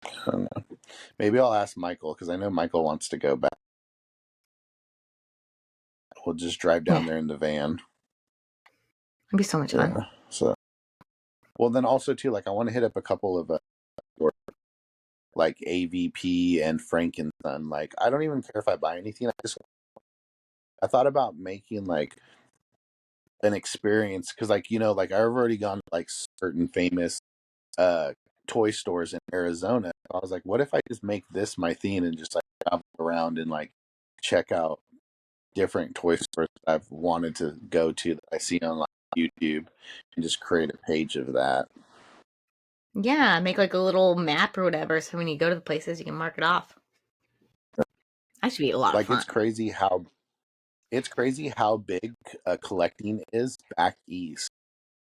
I don't know. Maybe I'll ask Michael because I know Michael wants to go back. We'll just drive Yeah. down there in the van. It'd be so much fun. Yeah. So, well, then also too, like I want to hit up a couple of like AVP and Frankenson. Like I don't even care if I buy anything. I thought about making like an experience because like I've already gone to like certain famous uh toy stores in Arizona. I was like, what if I just make this my theme and just like travel around and like check out different toy stores that I've wanted to go to that I see on like YouTube and just create a page of that. Yeah, make like a little map or whatever, so when you go to the places, you can mark it off. That should be a lot of Like fun. it's crazy how big collecting is back east,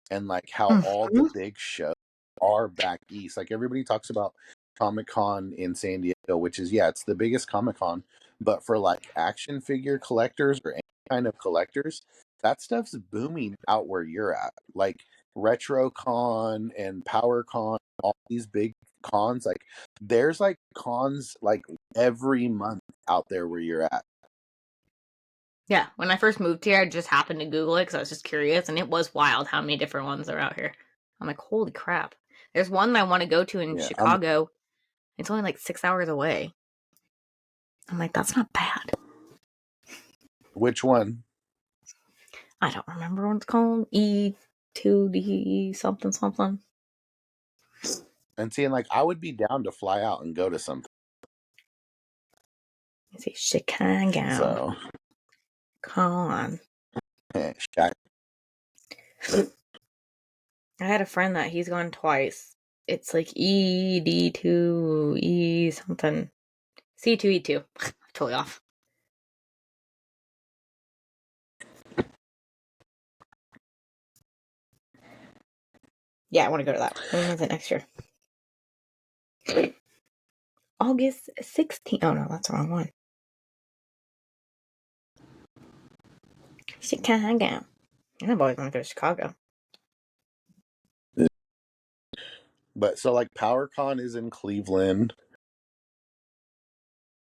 and like how all the Mhm. big shows are back east. Like everybody talks about Comic Con in San Diego, which is it's the biggest Comic Con, but for like action figure collectors or any kind of collectors, that stuff's booming out where you're at. Like RetroCon and PowerCon, all these big cons, like there's like cons like every month out there where you're at. Yeah, when I first moved here, I just happened to Google it because I was just curious, and it was wild how many different ones are out here. I'm like, holy crap. There's one that I want to go to in Yeah, Chicago. It's only like 6 hours away. I'm like, that's not bad. which one? I don't remember what it's called. E2D something something. And seeing like I would be down to fly out and go to something. Let's see, Chicago. So Con. Shaq. I had a friend that he's gone twice. It's like ED2, E something. C2E2. Totally off. Yeah, I want to go to that. When is it next year? August 16th. Oh, no, that's the wrong one. Chicago. I've always wanted to go to Chicago. But so like PowerCon is in Cleveland.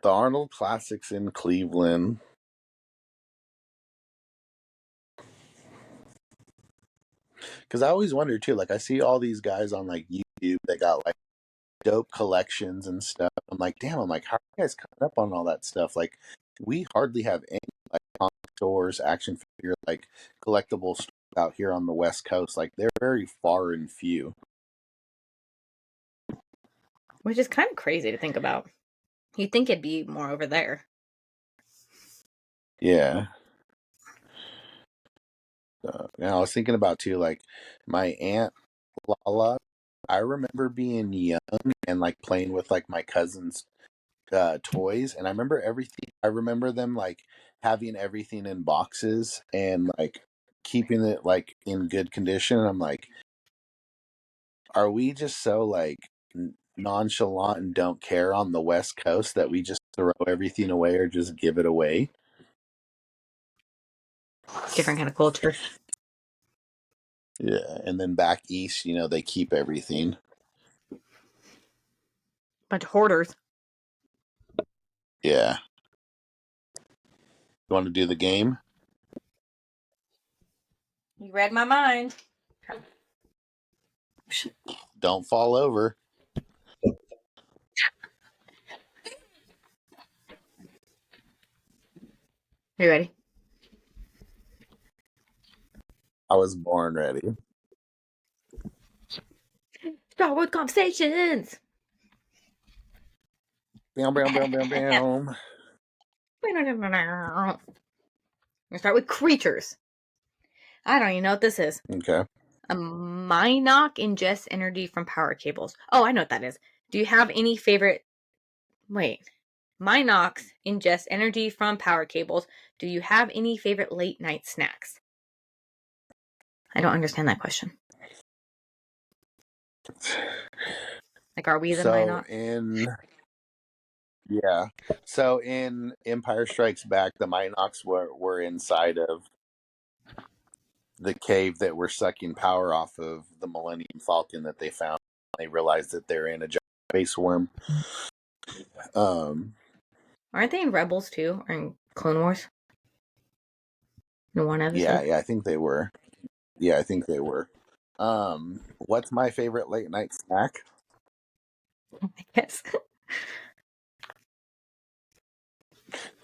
The Arnold Classic's in Cleveland. Because I always wonder too, like I see all these guys on like YouTube that got like dope collections and stuff. I'm like, damn, I'm like, how are you guys coming up on all that stuff? Like, we hardly have any like comic stores, action figure, like collectible stores out here on the West Coast. Like, they're very far and few. Which is kind of crazy to think about. You'd think it'd be more over there. Yeah. Now I was thinking about too, like my aunt Lala. I remember being young and like playing with like my cousins' toys, and I remember everything. I remember them like having everything in boxes and like keeping it like in good condition. And I'm like, are we just so like nonchalant and don't care on the West Coast that we just throw everything away or just give it away? Different kind of culture. Yeah, and then back east, you know, they keep everything. Bunch of hoarders. Yeah. You want to do the game? You read my mind. Don't fall over. Are you ready? I was born ready. Star Wars conversations. Bam, bam, bam, bam, bam. We'll start with creatures. I don't even know what this is. Okay. A Minoc ingests energy from power cables. Oh, I know what that is. Do you have any favorite... Wait. Minox ingest energy from power cables. Do you have any favorite late night snacks? I don't understand that question. Like, are we the So Minox? yeah. So in Empire Strikes Back, the Minox were inside of the cave that were sucking power off of the Millennium Falcon that they found. They realized that they're in a giant space worm. Um, Aren't they in Rebels too? Or in Clone Wars? In one episode? yeah, I think they were. Yeah, I think they were. What's my favorite late night snack? I guess.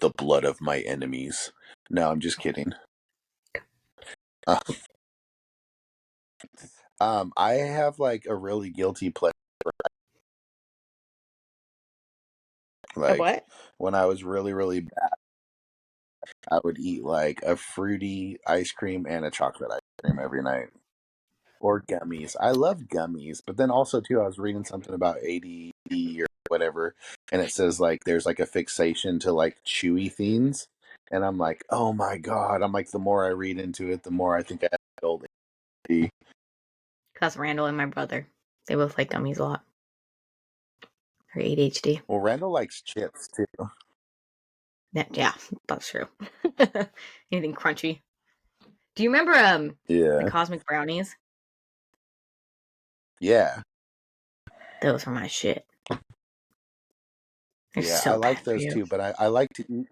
The blood of my enemies. No, I'm just kidding. Uh, I have like a really guilty pleasure. A Like what? when I was really, really bad, I would eat like a fruity ice cream and a chocolate ice cream every night. Or gummies. I love gummies, but then also too, I was reading something about ADD or whatever, and it says like there's like a fixation to like chewy things, and I'm like, oh my god! I'm like, the more I read into it, the more I think I have old ADD. That's Randall and my brother. They both like gummies a lot. Or ADHD. Well, Randall likes chips too. Yeah, that's true. Anything crunchy. Do you remember the Yeah, cosmic brownies? yeah, Those were my shit. They're yeah. I so like bad for those you. too, but I like to eat.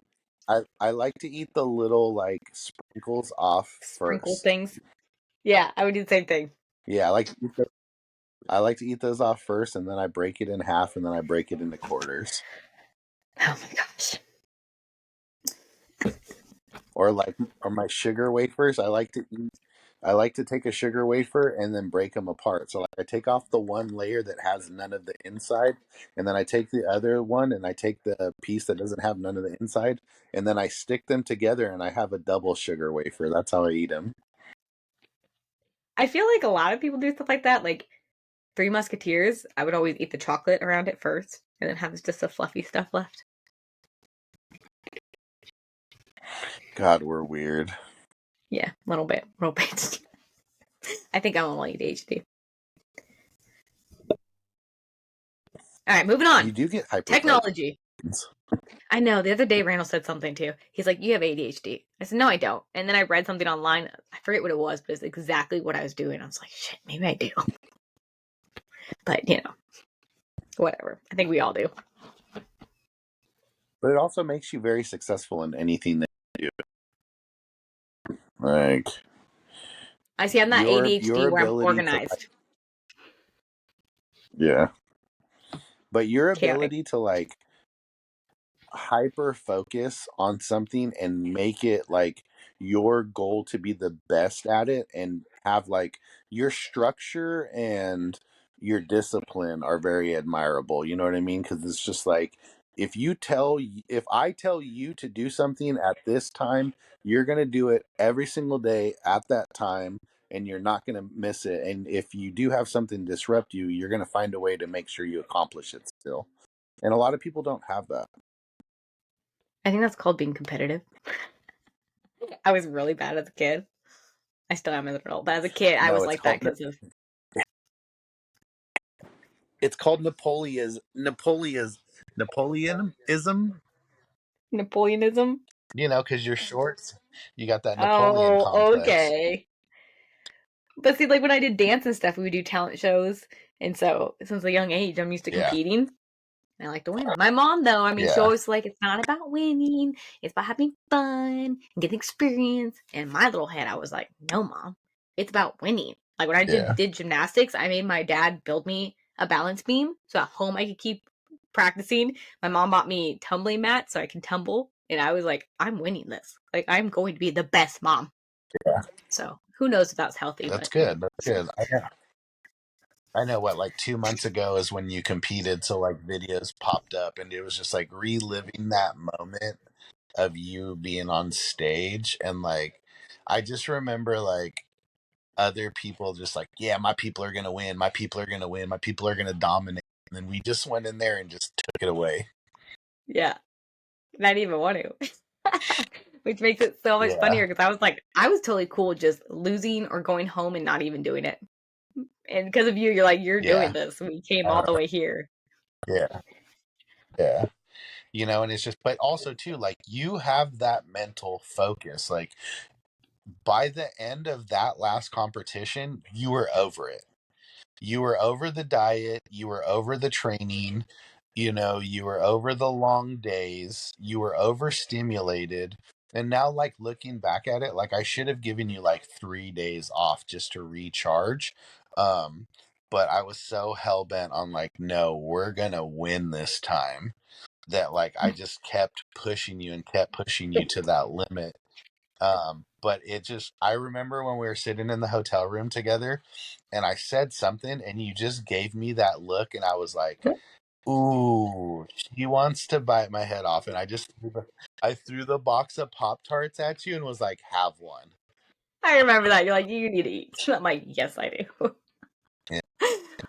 I like to eat the little like sprinkles off Sprinkle first. things. Yeah, I would do the same thing. Yeah, I like to eat those off first, and then I break it in half, and then I break it into quarters. Oh my gosh. Or like, or my sugar wafers. I like to take a sugar wafer and then break them apart. So like, I take off the one layer that has none of the inside, and then I take the other one and I take the piece that doesn't have none of the inside, and then I stick them together, and I have a double sugar wafer. That's how I eat them. I feel like a lot of people do stuff like that. Like Three Musketeers, I would always eat the chocolate around it first and then have just the fluffy stuff left. God, we're weird. Yeah, a little bit. A little bit. I think I'm only ADHD. All right, moving You on. do get hyperfocus. Technology. I know. The other day, Randall said something too. He's like, "You have ADHD." I said, "No, I don't." And then I read something online. I forget what it was, but it's exactly what I was doing. I was like, "Shit, maybe I do." But whatever. I think we all do. But it also makes you very successful in anything that you do. Like I see. I'm that your ADHD where I'm ability to like, organized, yeah, but your chaotic. ability to like hyper focus on something and make it like your goal to be the best at it and have like your structure and your discipline are very admirable, you know what I mean? Because it's just like if I tell you to do something at this time, you're going to do it every single day at that time, and you're not going to miss it. And if you do have something disrupt you, you're going to find a way to make sure you accomplish it still. And a lot of people don't have that. I think that's called being competitive. I was really bad as a kid. I still am as an adult, but as a kid, I No, was like that because of it's called Napoleonism. Napoleonism. You know, because you're short, you got that Napoleon Oh, complex. okay. But see, like when I did dance and stuff, we would do talent shows, and so since a young age, I'm used to Yeah, competing. I like to win. My mom, though, I mean, she yeah, always like it's not about winning; it's about having fun and getting experience. In my little head, I was like, no, mom, it's about winning. Like when I yeah, did gymnastics, I made my dad build me a balance beam so at home I could keep practicing. My mom bought me tumbling mats so I can tumble, and I was like, I'm winning this. Like I'm going to be the best mom. yeah. So who knows if that's healthy, That's but good. That's good. I know what, like 2 months ago is when you competed, so like videos popped up, and it was just like reliving that moment of you being on stage, and like I just remember like other people just like, yeah, my people are gonna win, my people are gonna win, my people are gonna dominate, and then we just went in there and just took it away. yeah, not even want to. Which makes it so much Yeah, funnier because I was like, I was totally cool just losing or going home and not even doing it. And because of you, you're like, you're doing yeah, this. We came all uh, the way here. yeah, yeah. You know, and it's just, but also too, like you have that mental focus. Like by the end of that last competition, you were over it. You were over the diet, you were over the training, you know, you were over the long days, you were overstimulated. And now, like looking back at it, like I should have given you like 3 days off just to recharge. Um, but I was so hell bent on like, no, we're gonna win this time, that like I just kept pushing you and kept pushing you to that limit. But it just, I remember when we were sitting in the hotel room together and I said something and you just gave me that look and I was like, ooh, she wants to bite my head off. And I threw the box of Pop Tarts at you and was like, have one. I remember that. You're like, you need to eat. I'm like, yes, I do. Yeah.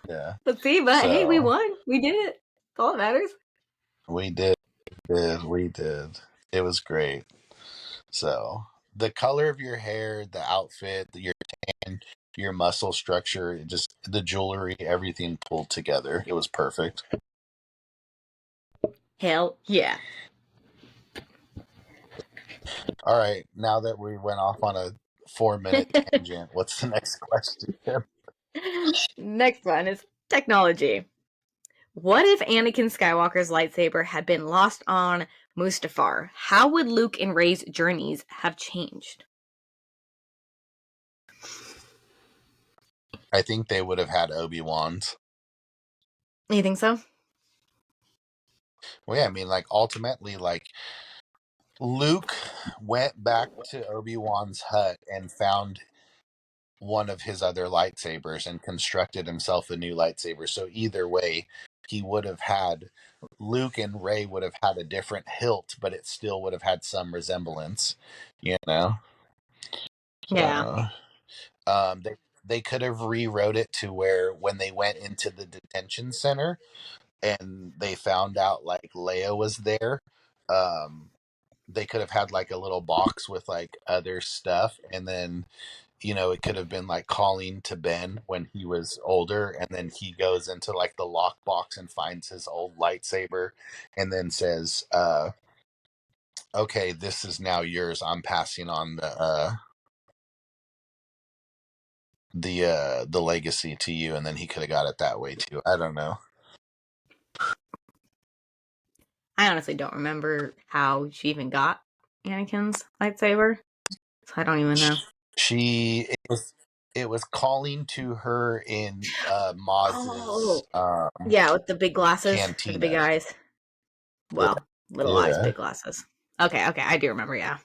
Yeah. But see, but hey, we So won. We did it. That's all that matters. we we did. It was great. So the color of your hair, the outfit, your tan, your muscle structure, just the jewelry, everything pulled together. It was perfect. Hell yeah. All right, now that we went off on a 4 minute tangent, what's the next question? Next one is technology. What if Anakin Skywalker's lightsaber had been lost on Mustafar? How would Luke and Rey's journeys have changed? I think they would have had Obi-Wan's. You think so? Well, yeah, I mean, like ultimately, like Luke went back to Obi-Wan's hut and found one of his other lightsabers and constructed himself a new lightsaber. So either way, he would have had Luke and Rey would have had a different hilt, but it still would have had some resemblance, you know. Yeah. So they could have rewrote it to where when they went into the detention center and they found out like Leia was there, um, they could have had like a little box with like other stuff, and then it could have been like calling to Ben when he was older, and then he goes into like the lockbox and finds his old lightsaber, and then says, "Okay, this is now yours. I'm passing on the legacy to you," and then he could have got it that way too. I don't know. I honestly don't remember how she even got Anakin's lightsaber, so I don't even know. It was calling to her in Maz's Oh, yeah, with the big glasses or the big cantina. eyes. Yeah, Well, little eyes, yeah, big glasses. Okay, okay, I do remember. Yeah,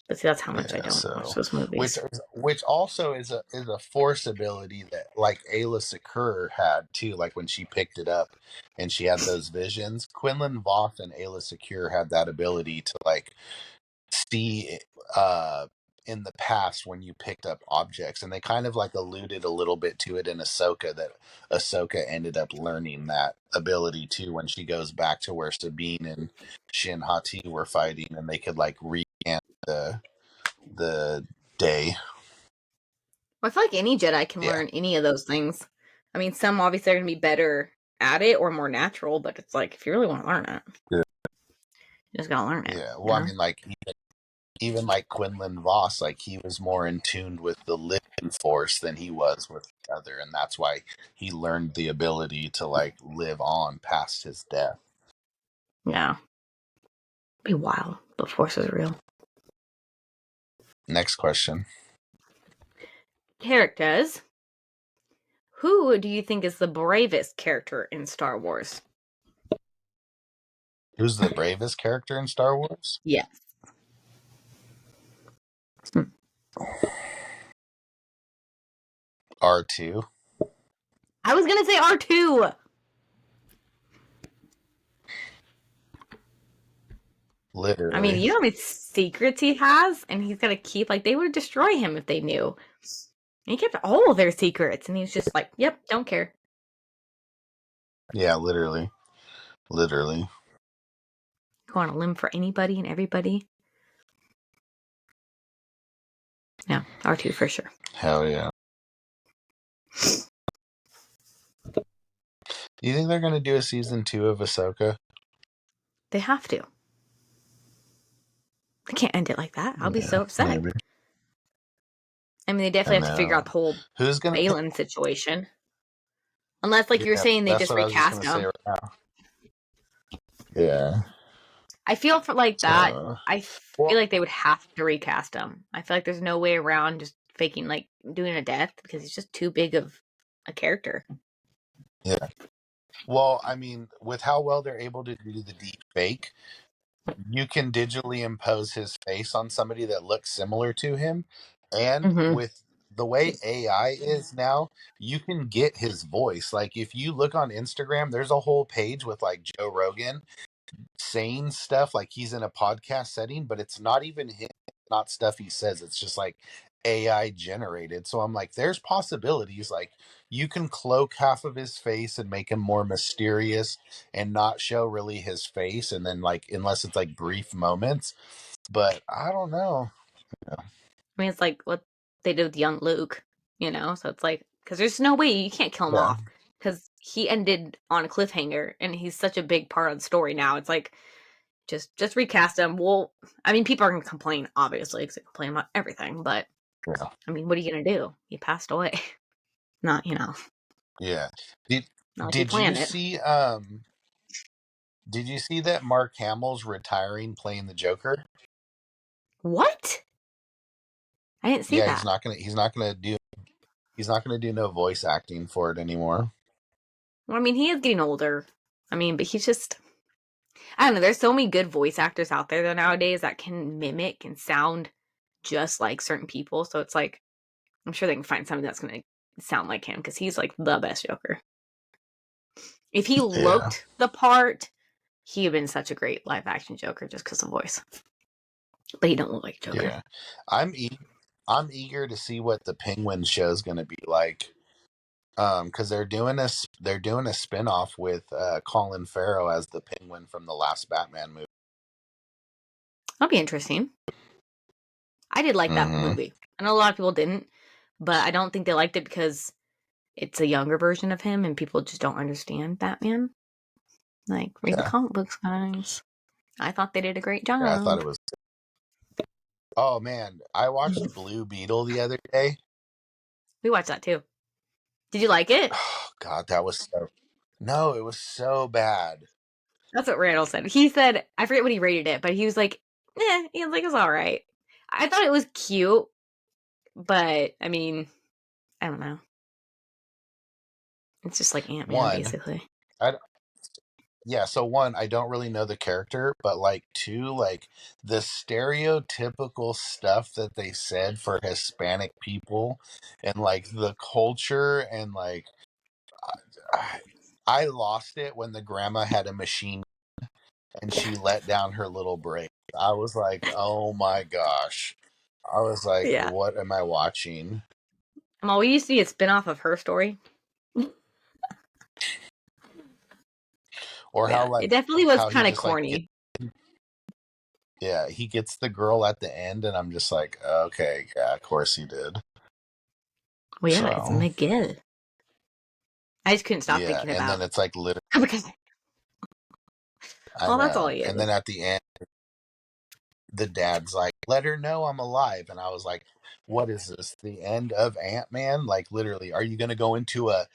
but see, that's how much I yeah. don't watch So, those which movies. which also is a force ability that like Ayla Secure had too. Like when she picked it up and she had those visions. Quinlan Voth and Ayla Secure had that ability to like see uh in the past when you picked up objects, and they kind of like alluded a little bit to it in Ahsoka, that Ahsoka ended up learning that ability too when she goes back to where Sabine and Shin Hati were fighting, and they could like recant the day. Well, I feel like any Jedi can Yeah, learn any of those things. I mean, some obviously are going to be better at it or more natural, but it's like if you really want to learn it, yeah, you just gotta learn it. yeah. You Well, I know? mean, like even like Quinlan Voss, like he was more in tune with the living force than he was with the other, and that's why he learned the ability to like live on past his death. Yeah, be wild. The Force is real. Next question. Characters. Who do you think is the bravest character in Star Wars? Who's the bravest character in Star Wars? Yes. Hmm. R2. I was gonna say R2. I mean, Literally. you know how many secrets he has, and he's gonna keep like they would destroy him if they knew. And he kept all of their secrets, and he's just like, "Yep, don't care." Yeah, literally. Literally. Go on a limb for anybody and everybody. Yeah, R2 for sure. Hell yeah. Do you think they're going to do a season 2 of Ahsoka? They have to. They can't end it like that. I'll be Yeah, so upset. maybe. I mean, they I definitely have to figure out know. the whole Who's going to pick? Balin situation. Unless, like you were Yeah, saying, they that's just what I was just recast going to say him. right now. Yeah. I feel for like that. So, I feel well, like they would have to recast him. I feel like there's no way around just faking like doing a death because he's just too big of a character. yeah. Well, I mean, with how well they're able to do the deep fake, you can digitally impose his face on somebody that looks similar to him. And Mm-hmm. with the way AI is now, you can get his voice. Like if you look on Instagram, there's a whole page with like Joe Rogan saying stuff like he's in a podcast setting, but it's not even him, not stuff he says. It's just like AI generated. So I'm like, there's possibilities. Like you can cloak half of his face and make him more mysterious and not show really his face. And then like, unless it's like brief moments, but I don't know. I mean, it's like what they did with young Luke, So it's like because there's no way you can't kill him Yeah. off because he ended on a cliffhanger and he's such a big part of the story now. It's like just recast him. Well, I mean, people are gonna complain obviously because they complain about everything, but Yeah. I mean, what are you gonna do? He passed away. Not Yeah. Did, not like he did you planned it. see, did you see that Mark Hamill's retiring playing the Joker? What? I didn't see Yeah, that. he's not gonna do no voice acting for it anymore. Well, I mean, he is getting older. I mean, but he's just I don't know. There's so many good voice actors out there though nowadays that can mimic and sound just like certain people. So it's like I'm sure they can find somebody that's gonna sound like him because he's like the best Joker. If he Yeah, looked the part, he'd have been such a great live action Joker just because of voice. But he don't look like Joker. yeah. I'm e- I'm eager to see what the Penguin show is gonna be like. Because they're doing a spinoff with Colin Farrell as the Penguin from the last Batman movie. That'll be interesting. I did like that Mm-hmm. movie. I know a lot of people didn't, but I don't think they liked it because it's a younger version of him and people just don't understand Batman. Like, read the Yeah. comic books, guys. I thought they did a great Yeah, I thought job. it was. Oh man, I watched Blue Beetle the other day. We watched that too. Did you like it? Oh God, that was so. No, it was so bad. That's what Randall said. He said, I forget what he rated it, but he was like, he was like, it's all right. I thought it was cute, but I mean, I don't know. It's just like Ant-Man, One, basically. I yeah. So one, I don't really know the character, but like two, like the stereotypical stuff that they said for Hispanic people, and like the culture, and like I, I lost it when the grandma had a machine and she let down her little braids. I was like, oh my gosh. I was like, Yeah. what am I watching? Well, we used to see a spin-off of her story. Or Yeah, how it like definitely was how he kind of just like corny. yeah, he gets the girl at the end and I'm just like, okay, yeah, of course he did. Well, yeah, it's So Miguel. I just couldn't stop yeah, thinking and then about it's like literally because I well, that's all know. he And is. then at the end the dad's like, let her know I'm alive. And I was like, what is this? The end of Ant-Man? Like literally, are you gonna go into a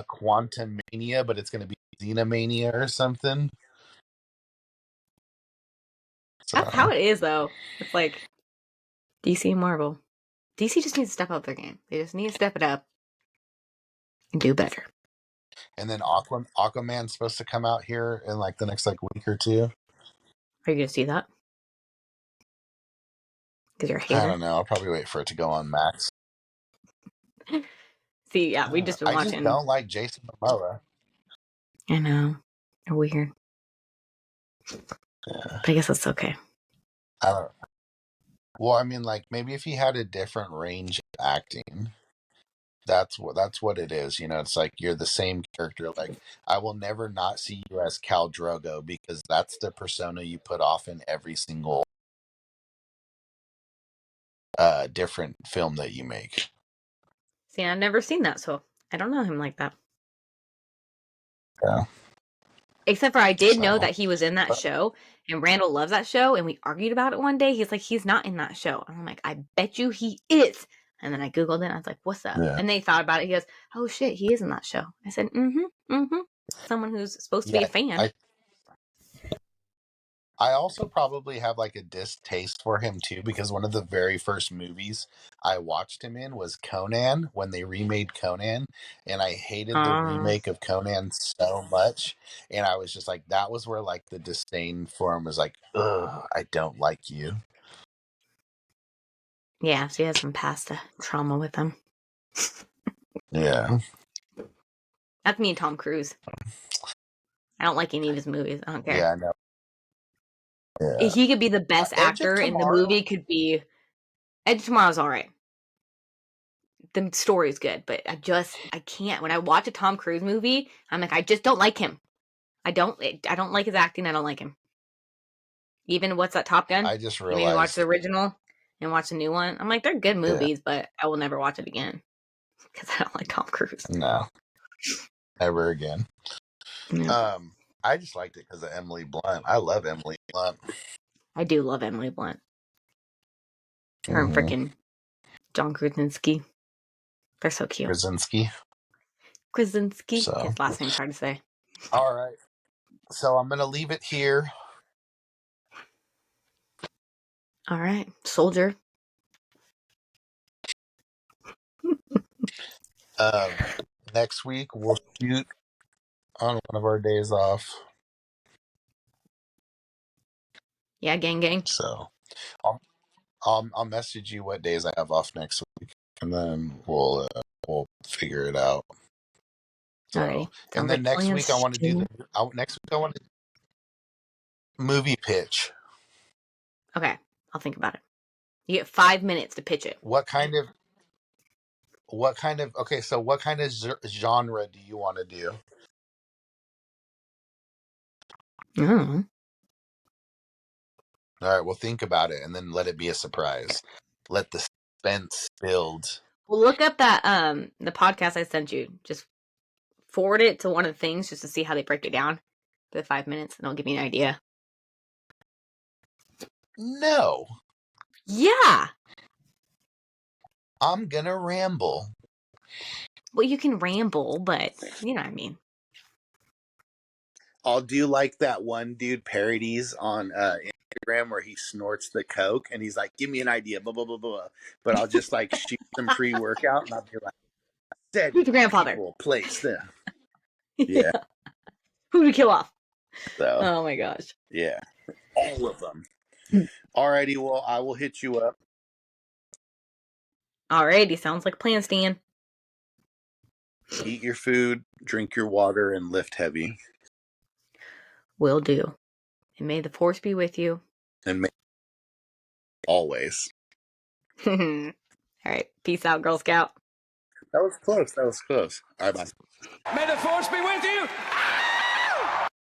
quantum mania, but it's gonna be xenomania or something? That's how So it is, though. It's like DC and Marvel. DC just needs to step up their game. They just need to step it up and do better. and then Aquaman's supposed to come out here in like the next like week or two. Are you gonna see that? Because you're a I hater. don't know. I'll probably wait for it to go on Max. See, yeah, we've just been I just watching. don't like Jason Momoa. I know. They're weird. Yeah, But I guess that's okay. I don't. Well, I mean, like maybe if he had a different range of acting, that's what it is. You know, it's like you're the same character. Like I will never not see you as Cal Drogo because that's the persona you put off in every single different film that you make. See, I've never seen that, so I don't know him like that. Yeah. Except for I did know So that he was in that but show, and Randall loves that show, and we argued about it one day. He's like, he's not in that show. And I'm like, I bet you he is. And then I Googled it, and I was like, what's up? yeah, And they thought about it. He goes, oh shit, he is in that show. I said, Someone who's supposed to be yeah. a fan. I also probably have like a distaste for him too because one of the very first movies I watched him in was Conan when they remade Conan, and I hated the Uh, remake of Conan so much, and I was just like, that was where like the disdain for him was like, ugh, I don't like you. yeah, she has some past trauma with him. Yeah, That's me and Tom Cruise. I don't like any of his movies. I don't care. yeah, I know. Yeah, He could be the best Edge of actor, and the Tomorrow. movie could be Edge of Tomorrow's all right. The story's good, but I can't. When I watch a Tom Cruise movie, I'm like, I just don't like him. I don't like his acting. I don't like him. Even what's that Top Gun? I just You made me watch the realized, original and watch the new one. I'm like, they're good yeah, movies, but I will never watch it again because I don't like Tom Cruise. no, never again. Yeah. Um, I just liked it because of Emily Blunt. I love Emily Blunt. I do love Emily Blunt. Her and Mm-hmm. freaking John Krasinski. They're so cute. Krasinski. Krasinski. So, His last name's hard to say. all right. So I'm gonna leave it here. All right, soldier. Um, Next week we'll shoot on one of our days off. Yeah, gang, gang. So I'll I'll message you what days I have off next week, and then we'll figure it out. So Alrighty. and Sounds then like next week I plans. want to do next week I want to movie pitch. Okay, I'll think about it. You get 5 minutes to pitch it. What kind of okay? So what kind of genre do you want to do? Mm. All right, well think about it and then let it be a surprise. let the suspense build. Well, look up that the podcast I sent you. Just forward it to one of the things just to see how they break it down for the 5 minutes, and it'll give you an idea. No, Yeah. I'm gonna ramble. Well, you can ramble, but you know what I mean. I'll do like that one dude parodies on Instagram where he snorts the coke and he's like, "Give me an idea," blah blah blah blah. But I'll just like shoot some pre-workout and I'll be like, "Said Who's your grandfather? people, place them." Yeah. Yeah. Who we kill off? So Oh my gosh. yeah, all of them. Alrighty, well, I will hit you up. Alrighty, sounds like a plan, Stan. Eat your food, drink your water, and lift heavy. Will do. And may the force be with you. And always. All right. Peace out, Girl Scout. That was close. That was close. All right, bye. May the force be with you.